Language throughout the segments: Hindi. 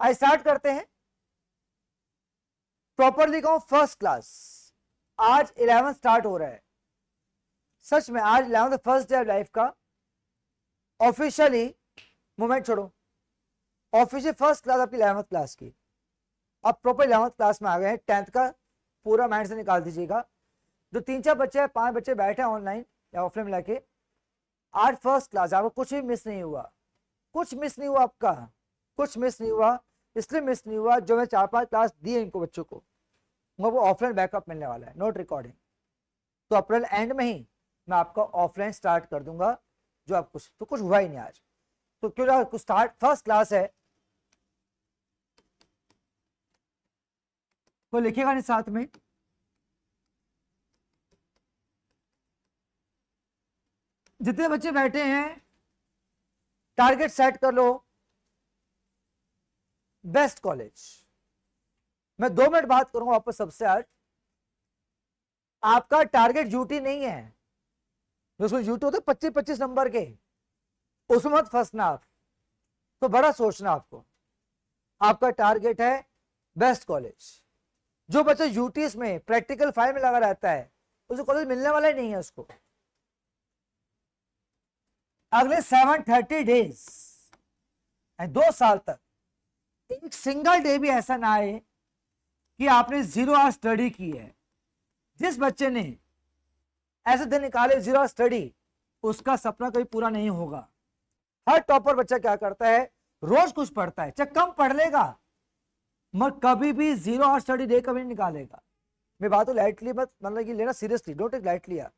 आज स्टार्ट करते हैं। प्रॉपरली कहूं फर्स्ट क्लास, आज 11 स्टार्ट हो रहा है। सच में आज 11 फर्स्ट डे ऑफ लाइफ का ऑफिशियली, मोमेंट छोड़ो, ऑफिशियल फर्स्ट क्लास आपकी 11th क्लास की। अब प्रॉपर 11th क्लास में आ गए हैं। 10th का पूरा माइंड से निकाल दीजिएगा। जो 3-4 बच्चे, 5 बच्चे बैठे हैं ऑनलाइन या ऑफलाइन मिला के, आज फर्स्ट क्लास, आपको कुछ भी मिस नहीं हुआ, कुछ मिस नहीं हुआ आपका, कुछ मिस नहीं हुआ। इसलिए मिस नहीं हुआ जो मैं 4-5 क्लास दिए इनको बच्चों को, वो ऑफलाइन बैकअप मिलने वाला है, नोट रिकॉर्डिंग। तो अप्रैल एंड में ही मैं आपका ऑफलाइन स्टार्ट कर दूंगा। जो आप कुछ हुआ ही नहीं आज, तो क्यों स्टार्ट फर्स्ट क्लास है। कोई लिखेगा नहीं साथ में? जितने बच्चे बैठे हैं टारगेट सेट कर लो, बेस्ट कॉलेज। मैं 2 मिनट बात करूंगा वापस सबसे। आज आपका टारगेट यूटी नहीं है, जो यूटी होते 25-25 नंबर के, उसमें मत फंसना आप, तो बड़ा सोचना आपको। आपका टारगेट है बेस्ट कॉलेज। जो बच्चा यूटीज में प्रैक्टिकल फाइल में लगा रहता है, उसे कॉलेज मिलने वाला ही नहीं है उसको। अगले 730 डेज, 2 साल तक एक सिंगल डे भी ऐसा ना आए कि आपने 0 आवर स्टडी की है। जिस बच्चे ने ऐसे दिन निकाले 0 आवर स्टडी, उसका सपना कभी पूरा नहीं होगा। हर टॉपर बच्चा क्या करता है, रोज कुछ पढ़ता है, चाहे कम पढ़ लेगा, मगर कभी भी 0 आवर स्टडी डे कभी नहीं निकालेगा। मैं बात लाइटली मत मतलब कि लेना सीरियसली, डोंट टेक लाइटली यार।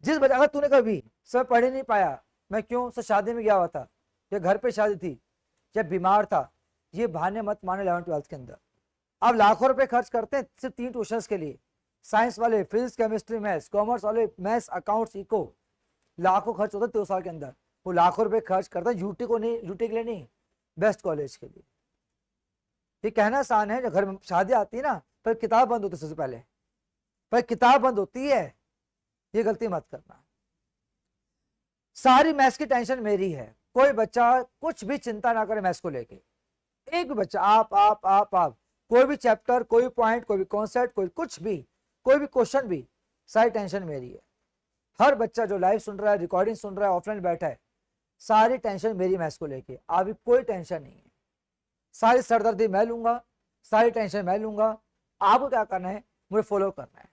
जिस बच्चा, अगर तूने कभी सब पढ़ ही नहीं पाया, मैं क्यों सर शादी में गया हुआ था, या घर पे शादी थी, या बीमार था, ये बहाने मत माने 11th-12th के अंदर। आप लाखों रुपए खर्च करते हैं सिर्फ 3 ट्यूशंस के लिए। साइंस वाले फिजिक्स केमिस्ट्री मैथ्स, कॉमर्स वाले मैथ्स अकाउंट्स इको, लाखों खर्च होता है 2 साल के अंदर। वो लाखों रुपए खर्च करता है यूटी को नहीं, यूटी के लिए नहीं, बेस्ट कॉलेज के लिए। ये कहना आसान है, जब घर में शादी आती है ना, पर किताब बंद होती है सबसे पहले, पर किताब बंद होती है, ये गलती मत करना। सारी मैथ्स की टेंशन मेरी है, कोई बच्चा कुछ भी चिंता ना करे मैथ्स को लेके। एक भी बच्चा, आप कोई भी चैप्टर, कोई पॉइंट, कोई भी कॉन्सेप्ट, कोई कुछ भी, कोई भी क्वेश्चन भी, सारी टेंशन मेरी है। हर बच्चा जो लाइव सुन रहा है, रिकॉर्डिंग सुन रहा है, ऑफलाइन बैठा है, सारी टेंशन मेरी मैथ्स को लेके। अभी कोई टेंशन नहीं है, सारी सरदर्दी मैं लूंगा, सारी टेंशन मैं लूंगा। आपको क्या करना है, मुझे फॉलो करना है।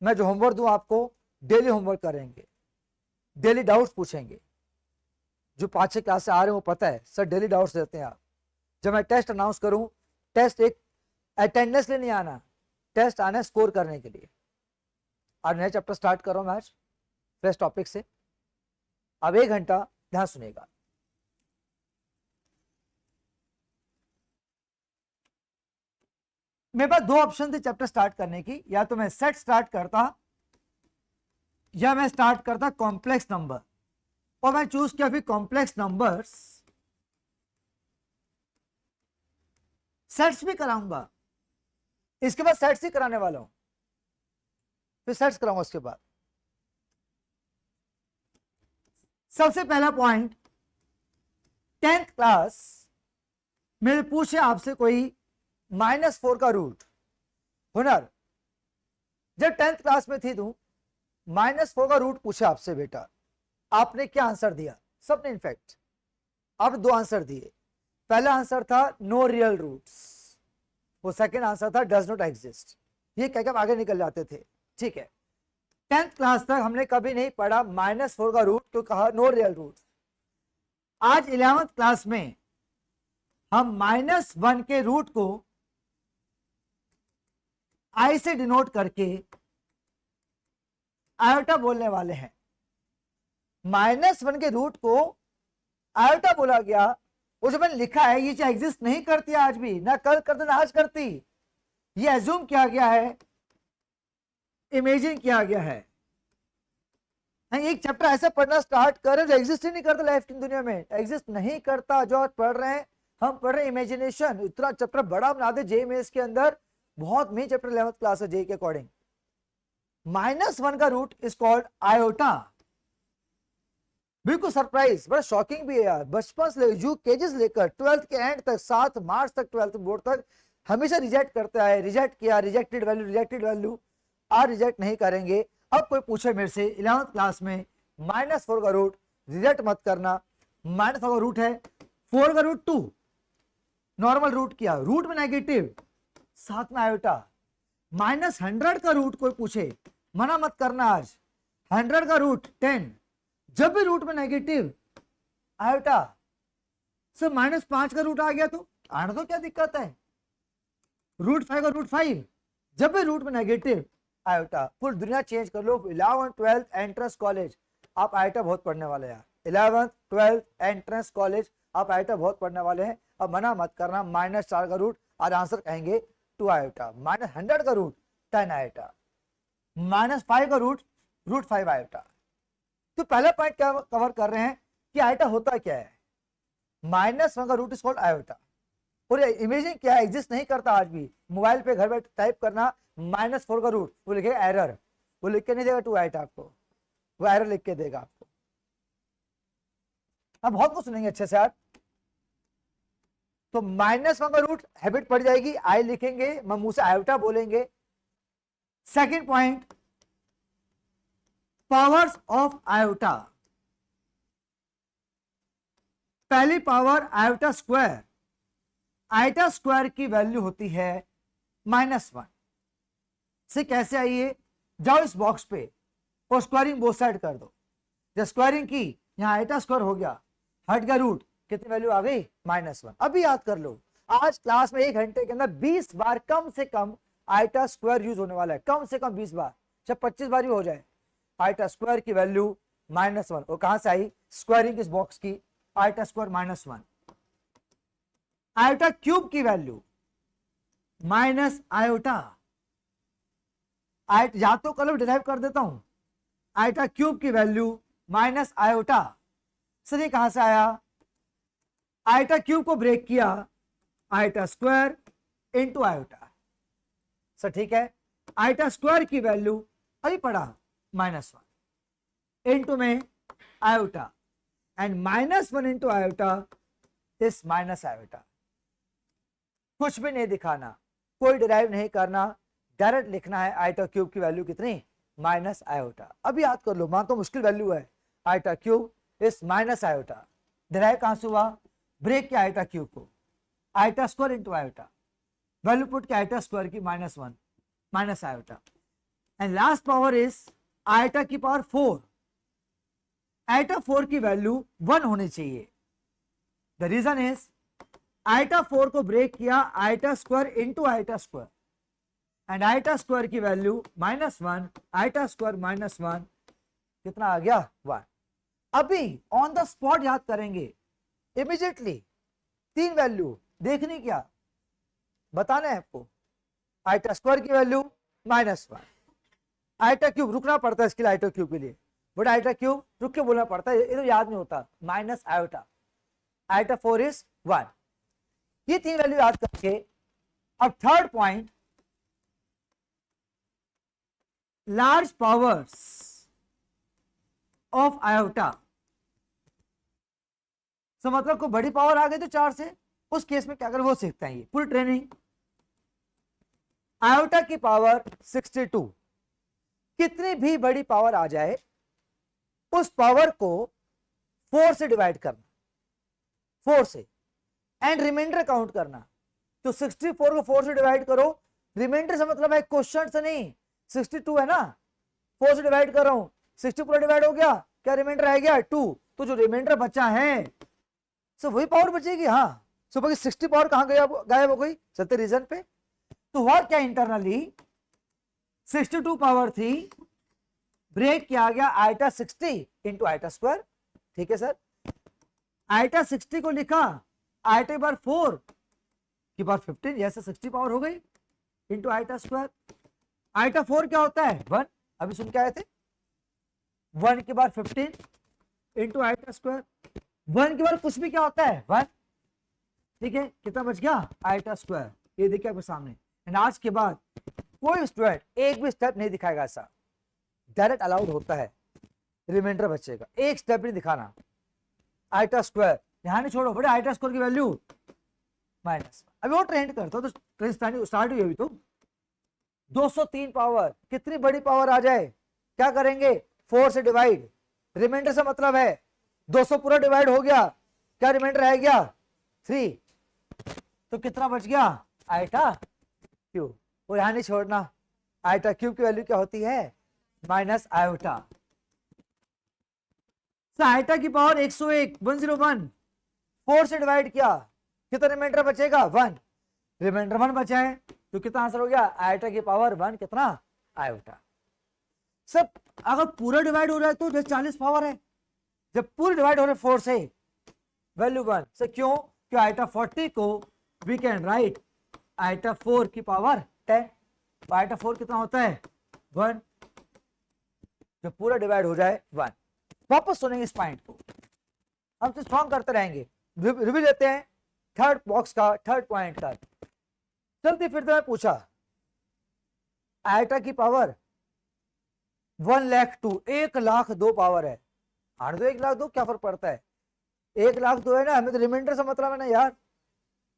मैं जो होमवर्क दूं आपको, डेली होमवर्क करेंगे, डेली डाउट्स पूछेंगे। जो 5-6 क्लास से आ रहे हैं वो पता है सर डेली डाउट्स देते हैं आप। जब मैं टेस्ट अनाउंस करूं, टेस्ट एक अटेंडेंस लिए नहीं आना, टेस्ट आना है स्कोर करने के लिए। आज नया चैप्टर स्टार्ट कर रहा हूं मैं आज फ्रेश टॉपिक से। अब 1 घंटा ध्यान सुनेगा। मेरे पास 2 ऑप्शन थे चैप्टर स्टार्ट करने की, या तो मैं सेट स्टार्ट करता, या मैं स्टार्ट करता कॉम्प्लेक्स नंबर। और मैं चूज किया फिर कॉम्प्लेक्स नंबर्स। सेट्स भी कराऊंगा, इसके बाद सेट्स ही कराने वाला हूं, फिर सेट्स कराऊंगा उसके बाद। सबसे पहला पॉइंट, 10th क्लास मेरे पूछे आपसे कोई -4 का रूट। हुनर, जब 10th क्लास में थी तू, -4 का रूट पूछा आपसे बेटा, आपने क्या आंसर दिया? सबने इनफैक्ट आपने 2 आंसर दिए। पहला आंसर था नो रियल रूट्स, वो सेकंड आंसर था डज नॉट एग्जिस्ट। ये कह के आप आगे निकल जाते थे, ठीक है। 10th क्लास तक हमने कभी नहीं पढ़ा -4 का रूट, तो कहा नो रियल रूट्स। आज 11th क्लास में हम -1 के रूट को आई से डिनोट करके आयोटा बोलने वाले हैं। -1 के रूट को आयोटा बोला गया। वो जो मैंने लिखा है, ये चीज एग्जिस्ट नहीं करती आज भी, ना कल करती ना आज करती। ये एज्यूम किया गया है, इमेजिन किया गया है। एक चैप्टर ऐसा पढ़ना स्टार्ट करें जो एग्जिस्ट ही नहीं करता लाइफ की दुनिया में, एग्जिस्ट नहीं करता। जो आज पढ़ रहे हैं, हम पढ़ रहे हैं इमेजिनेशन। इतना चैप्टर बड़ा बना दे जे मेस के अंदर, बहुत मेन चैप्टर 11th क्लास है जे के अकॉर्डिंग। -1 का रूट इज कॉल्ड आयोटा। बिल्कुल सरप्राइज, बड़ा शॉकिंग भी है यार। बचपन से यूकेजी से लेकर 12th के एंड तक, 7 मार्च तक 12th बोर्ड तक हमेशा रिजेक्ट करते आए, रिजेक्ट किया, रिजेक्टेड वैल्यू, आज रिजेक्ट नहीं करेंगे। अब कोई पूछे मेरे से 11th क्लास में -4 का रूट, रिजेक्ट मत करना। -4 का रूट है 4 का रूट 2, नॉर्मल रूट किया, रूट में नेगेटिव, साथ में आयोटा। -100 का रूट कोई पूछे मना मत करना आज, 100 का रूट 10, जब भी रूट में नेगेटिव आयोटा। सर -5 का रूट आ गया तो आना तो क्या दिक्कत है, √5 का रूट 5, जब भी रूट में नेगेटिव आयोटा। पूरी दुनिया चेंज कर लो। 11th 12th एंट्रेंस कॉलेज आप आयोटा बहुत पढ़ने वाले हैं। 11th 12th एंट्रेंस कॉलेज आप आयोटा बहुत पढ़ने वाले हैं। अब मना मत करना, -4 का रूट और आंसर कहेंगे 2 आयोटा, -100 का रूट 10 आयोटा, -5 का रूट √5 आयोटा। तो पहला पॉइंट क्या कवर कर रहे हैं कि आयोटा होता क्या है। -1 का रूट इज कॉल्ड आयोटा। और इमेजिन क्या एग्जिस्ट नहीं करता आज भी। मोबाइल पे घर बैठ टाइप करना -4 का रूट, वो लिखेगा एरर, वो लिख के नहीं देगा 2 आयोटा आपको, वो एरर लिख के देगा आपको। अब बहुत कुछ सुनेंगे अच्छे से आप। तो -1 का रूट हैबिट पड़ जाएगी, आई लिखेंगे, मुंह से आयोटा बोलेंगे। Second point, powers of iota. पहली power iota square, iota square की वैल्यू होती है -1 से। कैसे आइए, जाओ इस बॉक्स पे और स्क्वायरिंग बोथ साइड कर दो। जब स्क्वायरिंग की, यहां आयोटा स्क्वायर हो गया, हट का रूट, कितनी वैल्यू आ गई -1। अभी याद कर लो, आज क्लास में 1 घंटे के अंदर 20 बार कम से कम आयोटा स्क्वायर यूज होने वाला है, कम से कम 20 बार, चाहे 25 बार भी हो जाए। आयोटा स्क्वायर की वैल्यू -1, और कहां से आई, स्क्वायरिंग इस बॉक्स की, आयोटा स्क्वायर -1। आयोटा क्यूब की वैल्यू माइनस आयोटा, या तो कलम डिराइव कर देता हूं, आयोटा क्यूब की वैल्यू माइनस आयोटा। सर ये कहां से आया, आयोटा क्यूब को ब्रेक किया, iota square into iota. Sir ठीक है, आयोटा स्क्वायर की वैल्यू अभी पढ़ा -1 इनटू में आयोटा, एंड -1 इनटू आयोटा इस माइनस आयोटा। कुछ भी नहीं दिखाना, कोई डिराइव नहीं करना, डायरेक्ट लिखना है आयोटा क्यूब की वैल्यू कितनी, माइनस आयोटा। अभी याद कर लो, मान तो मुश्किल वैल्यू है, आयोटा क्यूब इस माइनस आयोटा। डिराइव कहां से हुआ, ब्रेक किया आयोटा क्यूब को, iota square into iota, value put किया आयोटा स्क्वायर की -1 minus iota, and last power is iota की पावर 4। आयोटा 4 की वैल्यू 1 होनी चाहिए। द रीजन इज आयोटा 4 को ब्रेक किया, iota square into iota square, and iota square की वैल्यू -1, आयोटा स्क्वायर -1 कितना आ गया 1। अभी ऑन द स्पॉट याद करेंगे इमीडिएटली, 3 वैल्यू देखनी, क्या बताना है आपको। आयोटा स्क्वायर की वैल्यू -1, आयोटा क्यूब रुकना पड़ता है इसके लिए, आयोटा क्यूब के लिए, बट आयोटा क्यूब रुक के बोलना पड़ता है, ये तो याद नहीं होता, माइनस आयोटा, आयोटा 4 इज 1। ये 3 वैल्यू याद करके अब third point, large powers of iota. तो मतलब को बड़ी पावर आ गई तो 4 से, उस केस में क्या करें वो सीखते हैं। ये पूरी ट्रेनिंग, आयोटा की पावर 62, कितनी भी बड़ी पावर आ जाए उस पावर को 4 से डिवाइड करना, 4 से, एंड रिमाइंडर काउंट करना। तो 64 को 4 से डिवाइड करो, रिमाइंडर से मतलब है क्वेश्चन से नहीं, 62 है ना, 4 से डिवाइड कर रहा हूं, 60 पूरा डिवाइड हो गया, क्या रिमाइंडर रह गया 2, तो जो रिमाइंडर बचा है सो वही पावर बचेगी। हाँ, सो बाकी 60 पावर कहां गायब हो गई, चलते रीजन पे। तो हुआ क्या, इंटरनली 62 पावर थी, ब्रेक किया गया आयोटा 60 इंटू आयोटा स्क्वायर। ठीक है सर, आयोटा 60 को लिखा, आयोटा बार 4 की बार 15, जैसे 60 पावर हो गई इंटू आयोटा स्क्वायर। आयोटा 4 क्या होता है 1, अभी सुन के आए थे, 1 की बार 15 इंटू आयोटा स्क्वायर, 1 की बार कुछ भी क्या होता है 1। ठीक है, कितना बच गया आयोटा स्क्वायर, ये देखिए आपके सामने। एंड आज के बाद कोई स्टूडेंट एक भी स्टेप नहीं दिखाएगा, ऐसा डायरेक्ट अलाउड होता है। रिमाइंडर बचेगा, एक स्टेप नहीं दिखाना। आइटा स्क्वायर यहां नहीं छोड़ो, बड़े आइटा स्क्वायर की वैल्यू माइनस। अभी वो ट्रेंड करता तो ट्रेंड स्टार्ट हुई अभी तो 203 पावर, कितनी बड़ी पावर आ जाए क्या करेंगे, 4 से डिवाइड। रिमाइंडर से मतलब है 200 पूरा डिवाइड हो गया, क्या रिमाइंडर रह गया 3, तो कितना बच गया आइटा क्यूब। वो यहां नहीं छोड़ना, आइटा क्यूब की वैल्यू क्या होती है माइनस आयोटा। आइटा की पावर 101 101, 4 से डिवाइड किया, कितना रिमाइंडर बचेगा 1, रिमाइंडर 1 बचा है तो कितना आंसर हो गया आयोटा की पावर 1 कितना आयोटा। सब अगर पूरा डिवाइड हो रहा है तो 40 पावर है, जब पूरे डिवाइड हो रहे 4 से वैल्यू 1 से, क्यों कि आइटा 40 को वी कैन राइट आइटा 4 की पावर 10, तो आइटा 4 कितना होता है 1, जब पूरा डिवाइड हो जाए 1। वापस सुनेंगे इस पॉइंट को, हम तो स्ट्रॉन्ग करते रहेंगे। रिव्यू लेते हैं थर्ड बॉक्स का, थर्ड पॉइंट का। चलते फिर मैं पूछा आइटा की पावर 1,02,000, 1,02,000 पावर है, 1,02,000 क्या फर्क पड़ता है, 1,02,000 है ना, हमें तो रिमाइंडर से मतलब है ना यार,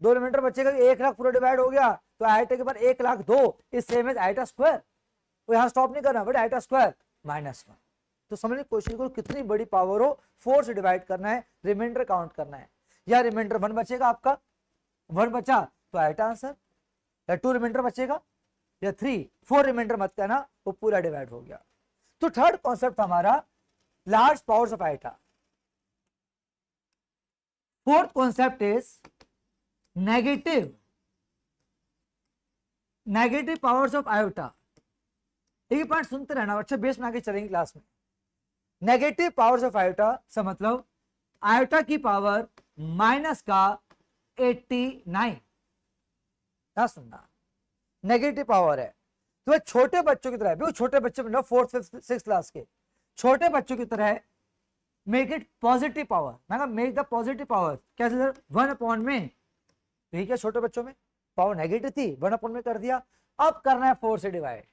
2 रिमाइंडर बचेगा, 1,00,000 पूरा डिवाइड हो गया तो आइटा के बाद 1,02,000 is same as iota square, तो यहां स्टॉप नहीं करना बट आइटा स्क्वायर -1। तो समझने की कोशिश करो, कितनी बड़ी पावर हो 4 से डिवाइड करना है, रिमाइंडर काउंट करना है, या रिमाइंडर 1 बचेगा आपका, 1 बचा तो आइटा आंसर, या 2 रिमाइंडर बचेगा या 3, 4 रिमाइंडर मत कहना, वो पूरा डिवाइड हो गया। तो थर्ड कॉन्सेप्ट हमारा large powers of iota. Fourth concept is negative powers of iota. एक पॉइंट सुनते रहना, अच्छा बेस में आगे चलेंगे क्लास में। नेगेटिव पावर्स ऑफ आयोटा से मतलब आयोटा की पावर माइनस का 89, क्या सुनना, नेगेटिव पावर है तो छोटे बच्चों की तरह है, छोटे बच्चे मतलब 4th 5th 6th क्लास के छोटे बच्चों की तरह है, मेक इट पॉजिटिव पावर, मैं मेक द पॉजिटिव पावर, कैसे सर 1 में, ठीक है छोटे बच्चों में पावर नेगेटिव थी 1 में कर दिया, अब करना है 4 से डिवाइड,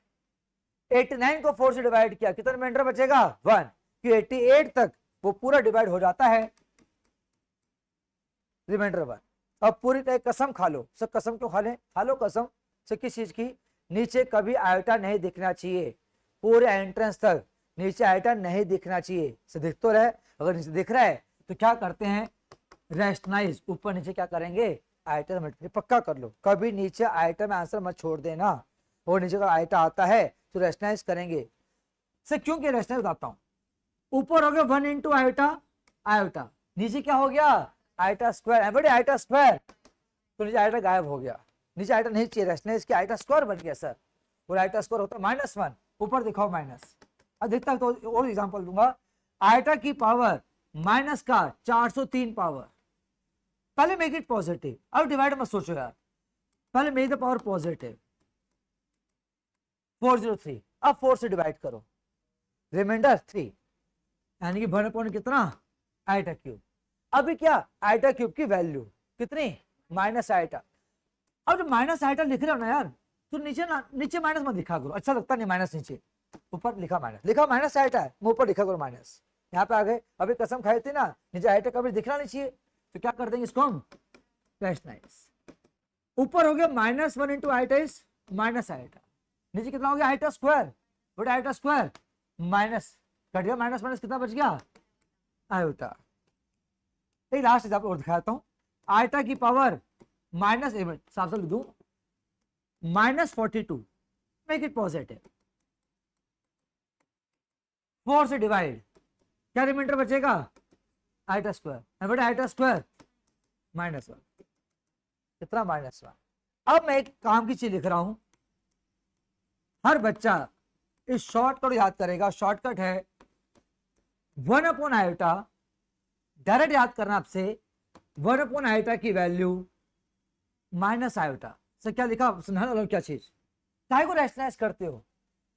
89 को 4 से डिवाइड किया, कितना रिमाइंडर बचेगा 1, कि 88 तक वो पूरा डिवाइड हो जाता है, रिमाइंडर 1। अब पूरी तरह कसम खा लो, सब कसम क्यों खा ले, खा लो कसम से किस चीज की, नीचे कभी आयोटा नहीं दिखना चाहिए, पूरे एंट्रेंस तक नीचे आयोटा नहीं दिखना चाहिए, से दिख तो रहे, अगर नीचे दिख रहा है तो क्या करते हैं रेशनाइज, ऊपर नीचे क्या करेंगे आयोटा मल्टीप्लाई, पक्का कर लो कभी नीचे आयोटा में आंसर मत छोड़ देना, और नीचे का आयोटा आता है तो रेशनाइज करेंगे। से क्योंकि रेशनाइज बताता हूं, ऊपर हो गया 1 इंटू आयोटा आयोटा, नीचे क्या हो गया आयोटा स्क्वायर, बड़े आयोटा स्क्वायर, तो नीचे आयोटा गायब हो गया, नीचे आयोटा नहीं चाहिए, रेशनाइज की आयोटा स्क्वायर बन गया सर, और आयोटा स्क्वायर होता है -1, ऊपर दिखाओ माइनस। अब देखता हूं तो और एग्जांपल दूंगा, आयोटा की पावर माइनस का 403 पावर, पहले मेक इट पॉजिटिव, अब डिवाइड मत सोचो यार, पहले मेक द पावर पॉजिटिव 403, अब 4 से डिवाइड करो, रिमाइंडर 3, यानी कि 1 कितना आयोटा क्यूब। अभी क्या आयोटा क्यूब की वैल्यू कितनी माइनस आयोटा, अब जब माइनस आयोटा लिख रहे हो ना यार, तो नीचे माइनस मत लिखा करो, अच्छा लगता नहीं माइनस नीचे, ऊपर लिखा माइनस आयोटा है, मैं ऊपर लिखा करो माइनस, यहाँ पे आ गए, अभी कसम खाई थी ना नीचे आयोटा कभी दिखना नहीं चाहिए, तो क्या कर देंगे इसको हम रेशनाइज, ऊपर हो गया -1 into iota is minus iota, नीचे कितना हो गया iota square, but iota square minus cut गया, माइनस कितना बच गया आयोटा। एक लास्ट एग्जांपल और दिखाता हूं, आयोटा की पावर माइनस साफ साफ लिख दूं -42, मेक इट पॉजिटिव, 4 से डिवाइड, क्या रिमाइंडर बचेगा iota square, but iota square -1, कितना -1। अब मैं एक काम की चीज लिख रहा हूं, हर बच्चा इस शॉर्टकट याद करेगा, शॉर्टकट है 1 आयोटा, डायरेक्ट याद करना आपसे, 1 आयोटा की वैल्यू माइनस आयोटा से क्या लिखा सुना, क्या चीज टाइम को रेशनाइज करते हो,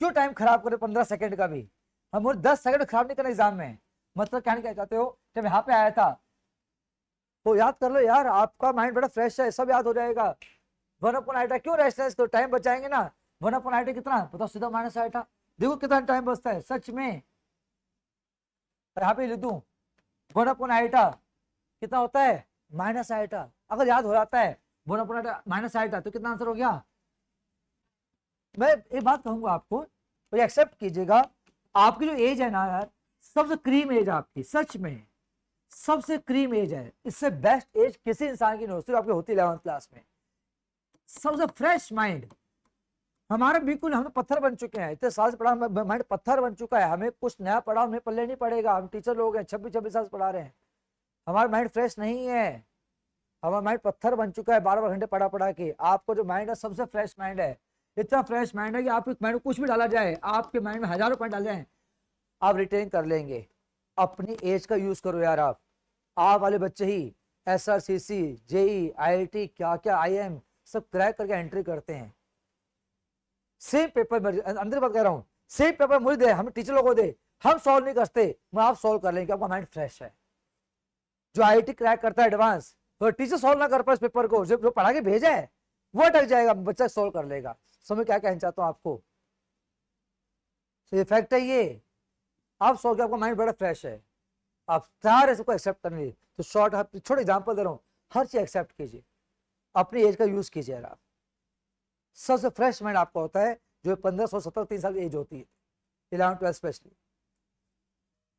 क्यों टाइम खराब करे 15 सेकंड का भी, हम 10 सेकंड खराब नहीं करना एग्जाम में, मतलब क्या चाहते हो, जब यहाँ पे आया था तो याद कर लो यार, आपका माइंड बड़ा फ्रेश है, सब याद हो जाएगा। 1 आयोटा क्यों रेशनाइज करो, टाइम बचाएंगे ना, 1 आयोटा कितना बताओ, सीधा माइनस आयोटा, देखो कितना टाइम बचता है सच में, यहाँ पे लिख दूं 1 आइटा कितना होता है माइनस आइटा, अगर याद हो जाता है 1 आइटा माइनस आइटा तो कितना आंसर हो गया। मैं एक बात कहूंगा आपको तो एक्सेप्ट कीजिएगा, आपकी जो एज है ना यार सबसे क्रीम एज आपकी, सच में सबसे क्रीम एज है, इससे बेस्ट एज किसी इंसान की नहीं होती, आपकी होती 11th क्लास में। सबसे फ्रेश माइंड हमारा, बिल्कुल हम पत्थर बन चुके हैं, इतने साल से पढ़ा माइंड पत्थर बन चुका है, हमें कुछ नया पढ़ा हमें पल्ले नहीं पड़ेगा, हम टीचर लोग हैं 26-26 साल से पढ़ा रहे हैं, हमारा माइंड फ्रेश नहीं है, हमारा माइंड पत्थर बन चुका है 12 घंटे पढ़ा पढ़ा के। आपको जो माइंड है सबसे फ्रेश माइंड है, इतना फ्रेश माइंड है कि आपके माइंड में कुछ भी डाला जाए, आपके माइंड में हजारों पॉइंट डाले हैं आप रिटेन कर लेंगे। अपनी एज का यूज करो यार, आप वाले बच्चे ही SRCC JEE IIT क्या क्या IIM सब क्रैक करके एंट्री करते हैं। सेम पेपर अंदर बात कह रहा हूं, सेम पेपर मुझे दे, हम टीचर लोगों को दे, हम सॉल्व नहीं करते, मैं आप सॉल्व कर लेंगे, आपका माइंड फ्रेश है। जो IIT क्रैक करता है एडवांस, तो टीचर सॉल्व ना कर पाए इस पेपर को, जो पढ़ा के भेजा है वो अटक जाएगा, बच्चा सॉल्व कर लेगा। समझ क्या कहना चाहता हूं आपको, तो ये फैक्ट है ये, आप सॉल्व, आपका माइंड बड़ा फ्रेश है, आप सारे सबको एक्सेप्ट करने। तो शॉर्ट छोटे एग्जाम्पल दे रहा हूँ, हर चीज एक्सेप्ट कीजिए, अपनी एज का यूज कीजिए यार आप। सबसे फ्रेश माइंड आपका होता है जो 15-17 3 साल की एज होती है, 11-12 स्पेशली।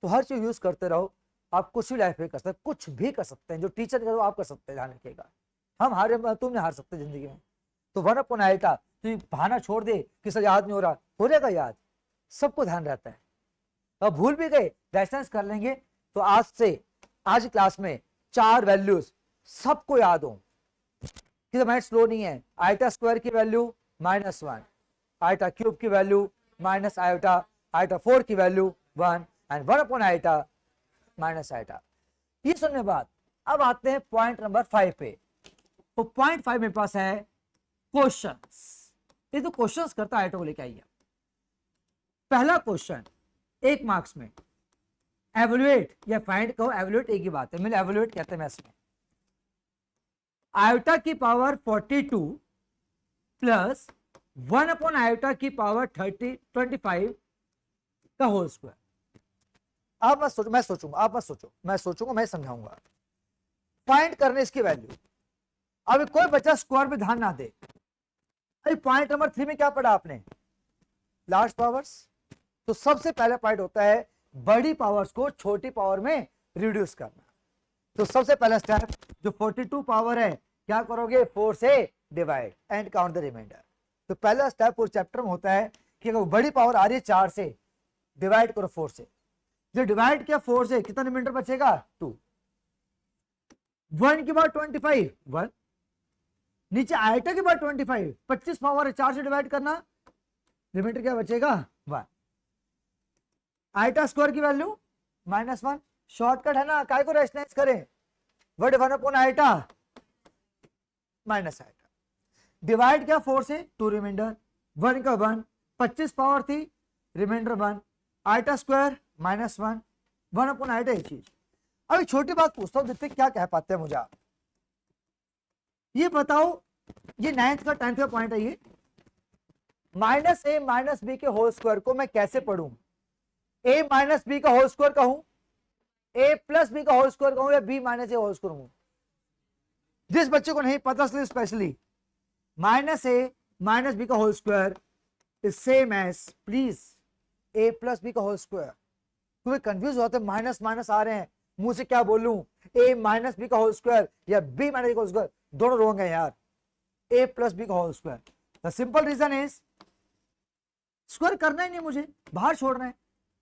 तो हर चीज यूज करते रहो, आप कुछ भी लाइफ में कर सकते हैं, कुछ भी कर सकते हैं, जो टीचर करो आप कर सकते हैं, ध्यान रखिएगा। हम हारे, तुम नहीं हार सकते जिंदगी में। तो 1 आइटा तो बहाना छोड़ दे कि सर याद नहीं हो रहा, हो जाएगा याद, सबको ध्यान रहता है। अब भूल भी गए रेफरेंस कर लेंगे, तो आज से आज क्लास में 4 वैल्यूज सबको याद हो कि माइंड स्लो नहीं है। आइटा स्क्वायर की वैल्यू -1, आइटा क्यूब की वैल्यू माइनस आइटा, आइटा 4 की value 1 and 1 iota minus iota. ये सुनने बाद अब आते हैं पॉइंट नंबर 5 पे। तो पॉइंट 5 मेरे पास है क्वेश्चंस। ये तो क्वेश्चंस करता आइटा को लेके आइए। पहला क्वेश्चन 1 मार्क्स में, एवल्यूएट या फाइंड कहो, एवल्यूएट एक ही बात है, मैंने एवल्यूएट कहते हैं मैथ्स में। आयोटा की पावर 42 प्लस 1 आयोटा की पावर 25 का होल स्क्वायर। अब मैं सोचूंगा, आप मत सोचो, मैं सोचूंगा, मैं समझाऊंगा। फाइंड करने इसकी वैल्यू। अब कोई बच्चा स्क्वायर पे ध्यान ना दे। अरे पॉइंट नंबर 3 में क्या पढ़ा आपने, लार्ज पावर्स। तो सबसे पहला पॉइंट होता है बड़ी पावर्स को छोटी पावर में रिड्यूस करना। तो सबसे पहला स्टेप जो 42 पावर है, क्या करोगे, 4 से divide and count the remainder. तो पहला स्टेप पूरे चैप्टर में होता है कि अगर बड़ी पावर आ रही है 4 से, डिवाइड करो 4 से। जो डिवाइड किया 4 से, कितना रिमाइंडर बचेगा 2। 1 के बाद 25 1, नीचे आइटा के बाद 25 पावर है, 4 से डिवाइड करना, रिमाइंडर क्या बचेगा 1। आइटा स्क्वायर की वैल्यू -1, शॉर्टकट है ना, काय को रेशनलाइज करें, 1 आइटा माइनस आइटा। डिवाइड किया 4 से, 2 रिमाइंडर, 1 का 1, 25 पावर थी, रिमाइंडर 1, आइटा स्क्वायर -1, 1 आइटा एक चीज। अभी छोटी बात पूछता हूं, देखते क्या कह पाते हैं मुझे आप। ये बताओ, ये 9th का 10th का पॉइंट है, ये -a - b के होल स्क्वायर को मैं कैसे पढ़ूं, a - b का होल स्क्वायर कहूं, a + b का होल स्क्वायर कहूं, या b - a होल स्क्वायर कहूं। जिस बच्चे को नहीं पता स्पेशली, -a - b का whole square is same as, please, a + b का होल स्क्वायर। तुम्हें कंफ्यूज होते माइनस माइनस आ रहे हैं, मुंह से क्या बोलूं, a - b का होल स्क्वायर या b - a का होल स्क्वायर, दोनों रॉन्ग है यार, a + b का whole square. The simple reason is square करना ही नहीं, मुझे बाहर छोड़ना है,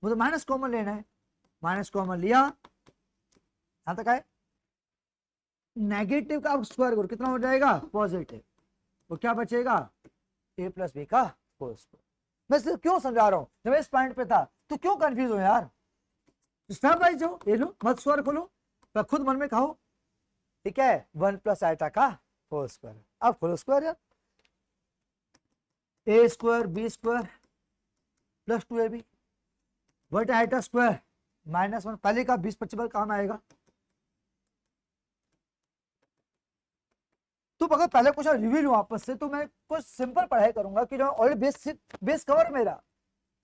मुझे माइनस कॉमन लेना है। माइनस कॉमन लिया, यहां तक आए, नेगेटिव का स्क्वायर करो, कितना हो जाएगा पॉजिटिव, तो क्या बचेगा a + b का होल स्क्वायर। मैं सिर्फ क्यों समझा रहा हूं, जब इस पॉइंट पे था तो क्यों कंफ्यूज हो यार, स्टेप बाय जो ये लो, मत स्क्वायर खोलो, तो खुद मन में खाओ, ठीक है, 1 + आइटा का होल स्क्वायर। अब खोलो स्क्वायर यार, a square b square + 2ab, 1 iota square -1, पहले का 20-25 बार काम आएगा। तो अगर पहले क्वेश्चन रिव्यू लूं वापस से, तो मैं कुछ सिंपल पढ़ाई करूंगा कि जो ऑलरेडी बेस कवर मेरा,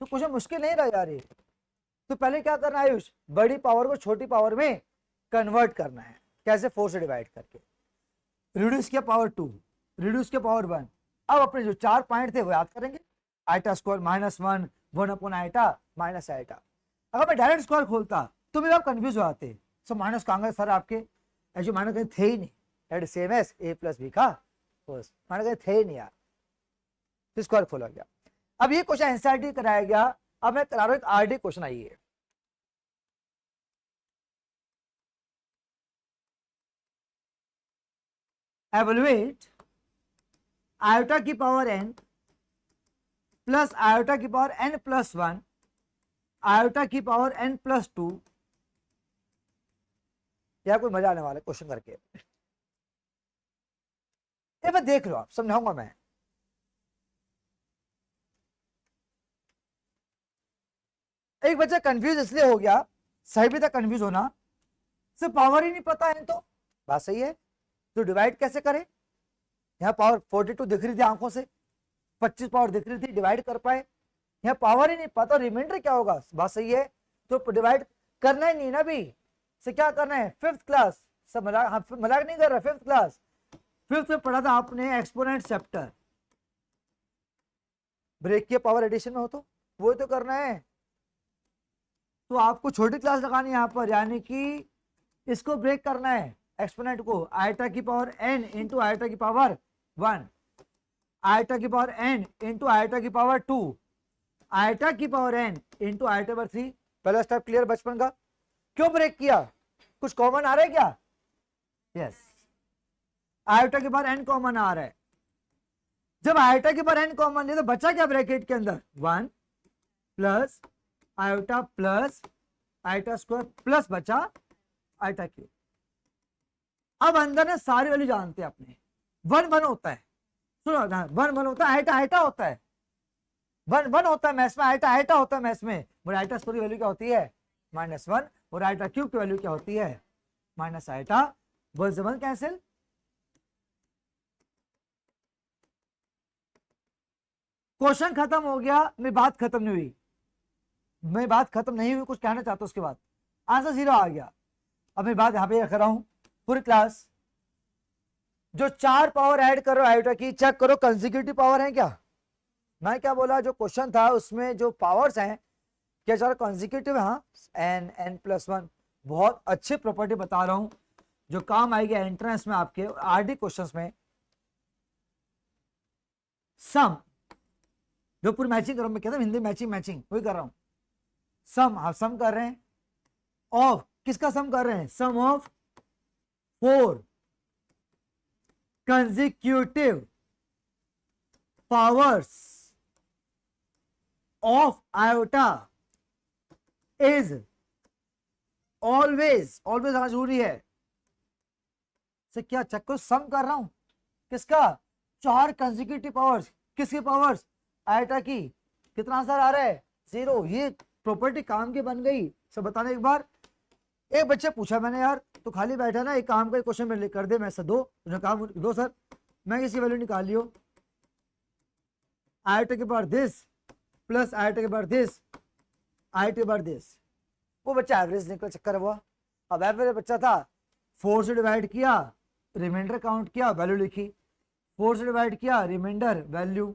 तो क्वेश्चन मुश्किल नहीं रहा यार ये। तो पहले क्या करना है आयुष, बड़ी पावर को छोटी पावर में कन्वर्ट करना है। कैसे? 4 से डिवाइड करके। रिड्यूस किया पावर 2, रिड्यूस किया पावर 1। अब अपने जो 4 पॉइंट थे वो याद करेंगे, iota square -1 1 upon iota minus iota. अगर मैं डायरेक्ट स्क्वायर खोलता तो मेरे आप कंफ्यूज हो जाते, सो माइनस कहां सर आपके, ऐसे माइनस कहीं थे ही नहीं, that is same as a plus B का कोस, माइनस कहीं थे ही नहीं यार, तो स्क्वायर खोला गया। अब ये क्वेश्चन एनसीईआरटी कराया गया। अब मैं करा रहा हूं एक आरडी क्वेश्चन, आइए एवलुएट आयोटा की पावर n प्लस आयोटा की पावर n प्लस 1 आयोटा की पावर n प्लस 2। यह कोई मजा आने वाला क्वेश्चन करके, ये मैं देख लो, आप समझाऊंगा मैं। एक बच्चा कंफ्यूज इसलिए हो गया, सही भी था कंफ्यूज होना, सिर्फ पावर ही नहीं पता है तो बात सही है, तो डिवाइड कैसे करें? यहाँ पावर 42 दिख रही थी आंखों से, 25 पावर दिख रही थी, डिवाइड कर पाए। यहाँ पावर ही नहीं पता, रिमाइंडर क्या होगा? बात सही है, तो डिवाइड करना ही नहीं ना भी, से क्या करना है? 5th क्लास, सब मजाक, मजाक नहीं कर रहा, 5th क्लास, 5th में पढ़ा था आपने एक्सपोनेंट चैप्टर, ब्रेक किया पावर एडिशन में हो तो वो तो करना है। तो आपको छोटी क्लास लगानी है यहाँ पर, यानी कि इसको ब्रेक करना है, एक्सपोनेंट को, आयटा की पावर n इंटू आयटा की पावर 1, आयटा की पावर n इंटू आयटा की पावर 2, आयटा की power n into eta power 3। पहला स्टेप क्लियर बचपन का? क्यों ब्रेक किया? कुछ कॉमन आ रहा है क्या? यस, आयटा की पावर n कॉमन आ रहा है। जब आयटा की पावर n कॉमन लिया तो बचा क्या ब्रैकेट के अंदर? 1 plus iota plus iota square plus बचा आयोटा क्यूब। अब अंदर ने सारी वैल्यू जानते हैं अपने, 1 1 होता है, सुनो 1 1 होता है, आयटा आयटा होता है, 1 1 होता है मैथ्स में, आयटा आयटा होता है मैथ्स में। और आयटा स्क्वायर की वैल्यू क्या होती है? -1, और आयटा क्यूब की वैल्यू क्या होती है? Minus eta. 1 से 1 कैंसिल, क्वेश्चन खत्म हो गया। मेरी बात खत्म नहीं हुई, मेरी बात खत्म नहीं हुई, कुछ कहना चाहता हूं उसके बाद, आंसर 0 आ गया। अब मैं बात यहां पे रख रहा हूं, पूरी क्लास जो 4 पावर ऐड कर रहे हो आयोटा की, चेक करो कंसेक्यूटिव पावर है क्या? मैं क्या बोला, जो क्वेश्चन था उसमें जो पावर्स हैं क्या चार कंसेक्यूटिव है? हाँ, n प्लस 1, बहुत अच्छी प्रॉपर्टी बता रहा हूं जो काम आएगी एंट्रेंस में आपके आरडी क्वेश्चंस में। सम, जो पूरी मैचिंग कर रहा हूं, मैं कहता हूं हिंदी मैचिंग मैचिंग वही कर रहा हूं। सम, आप सम कर रहे हैं ऑफ, किसका सम कर रहे हैं? Sum of 4 consecutive powers of iota is always, always आना जरूरी है। से क्या चक्कर सम कर रहा हूं, किसका? 4 कंसेक्यूटिव पावर्स, किसकी पावर्स? आयोटा की। कितना आंसर आ रहा है? 0। ये प्रॉपर्टी काम की बन गई। सब बताना एक बार। एक बच्चे पूछा मैंने, यार तो खाली बैठा ना, एक काम का क्वेश्चन मेरे लिए कर दे, मैं सर दो, काम दो सर, मैं इसकी वैल्यू निकाल लियो, आयोटा के पावर दिस प्लस आयोटा के पावर दिस, आयोटा के पावर दिस। वो बच्चा एवरेज निकल चक्कर हुआ। अब एवरेज बच्चा था, 4 से डिवाइड किया, रिमाइंडर काउंट किया, वैल्यू लिखी, 4 से डिवाइड किया, रिमाइंडर वैल्यू,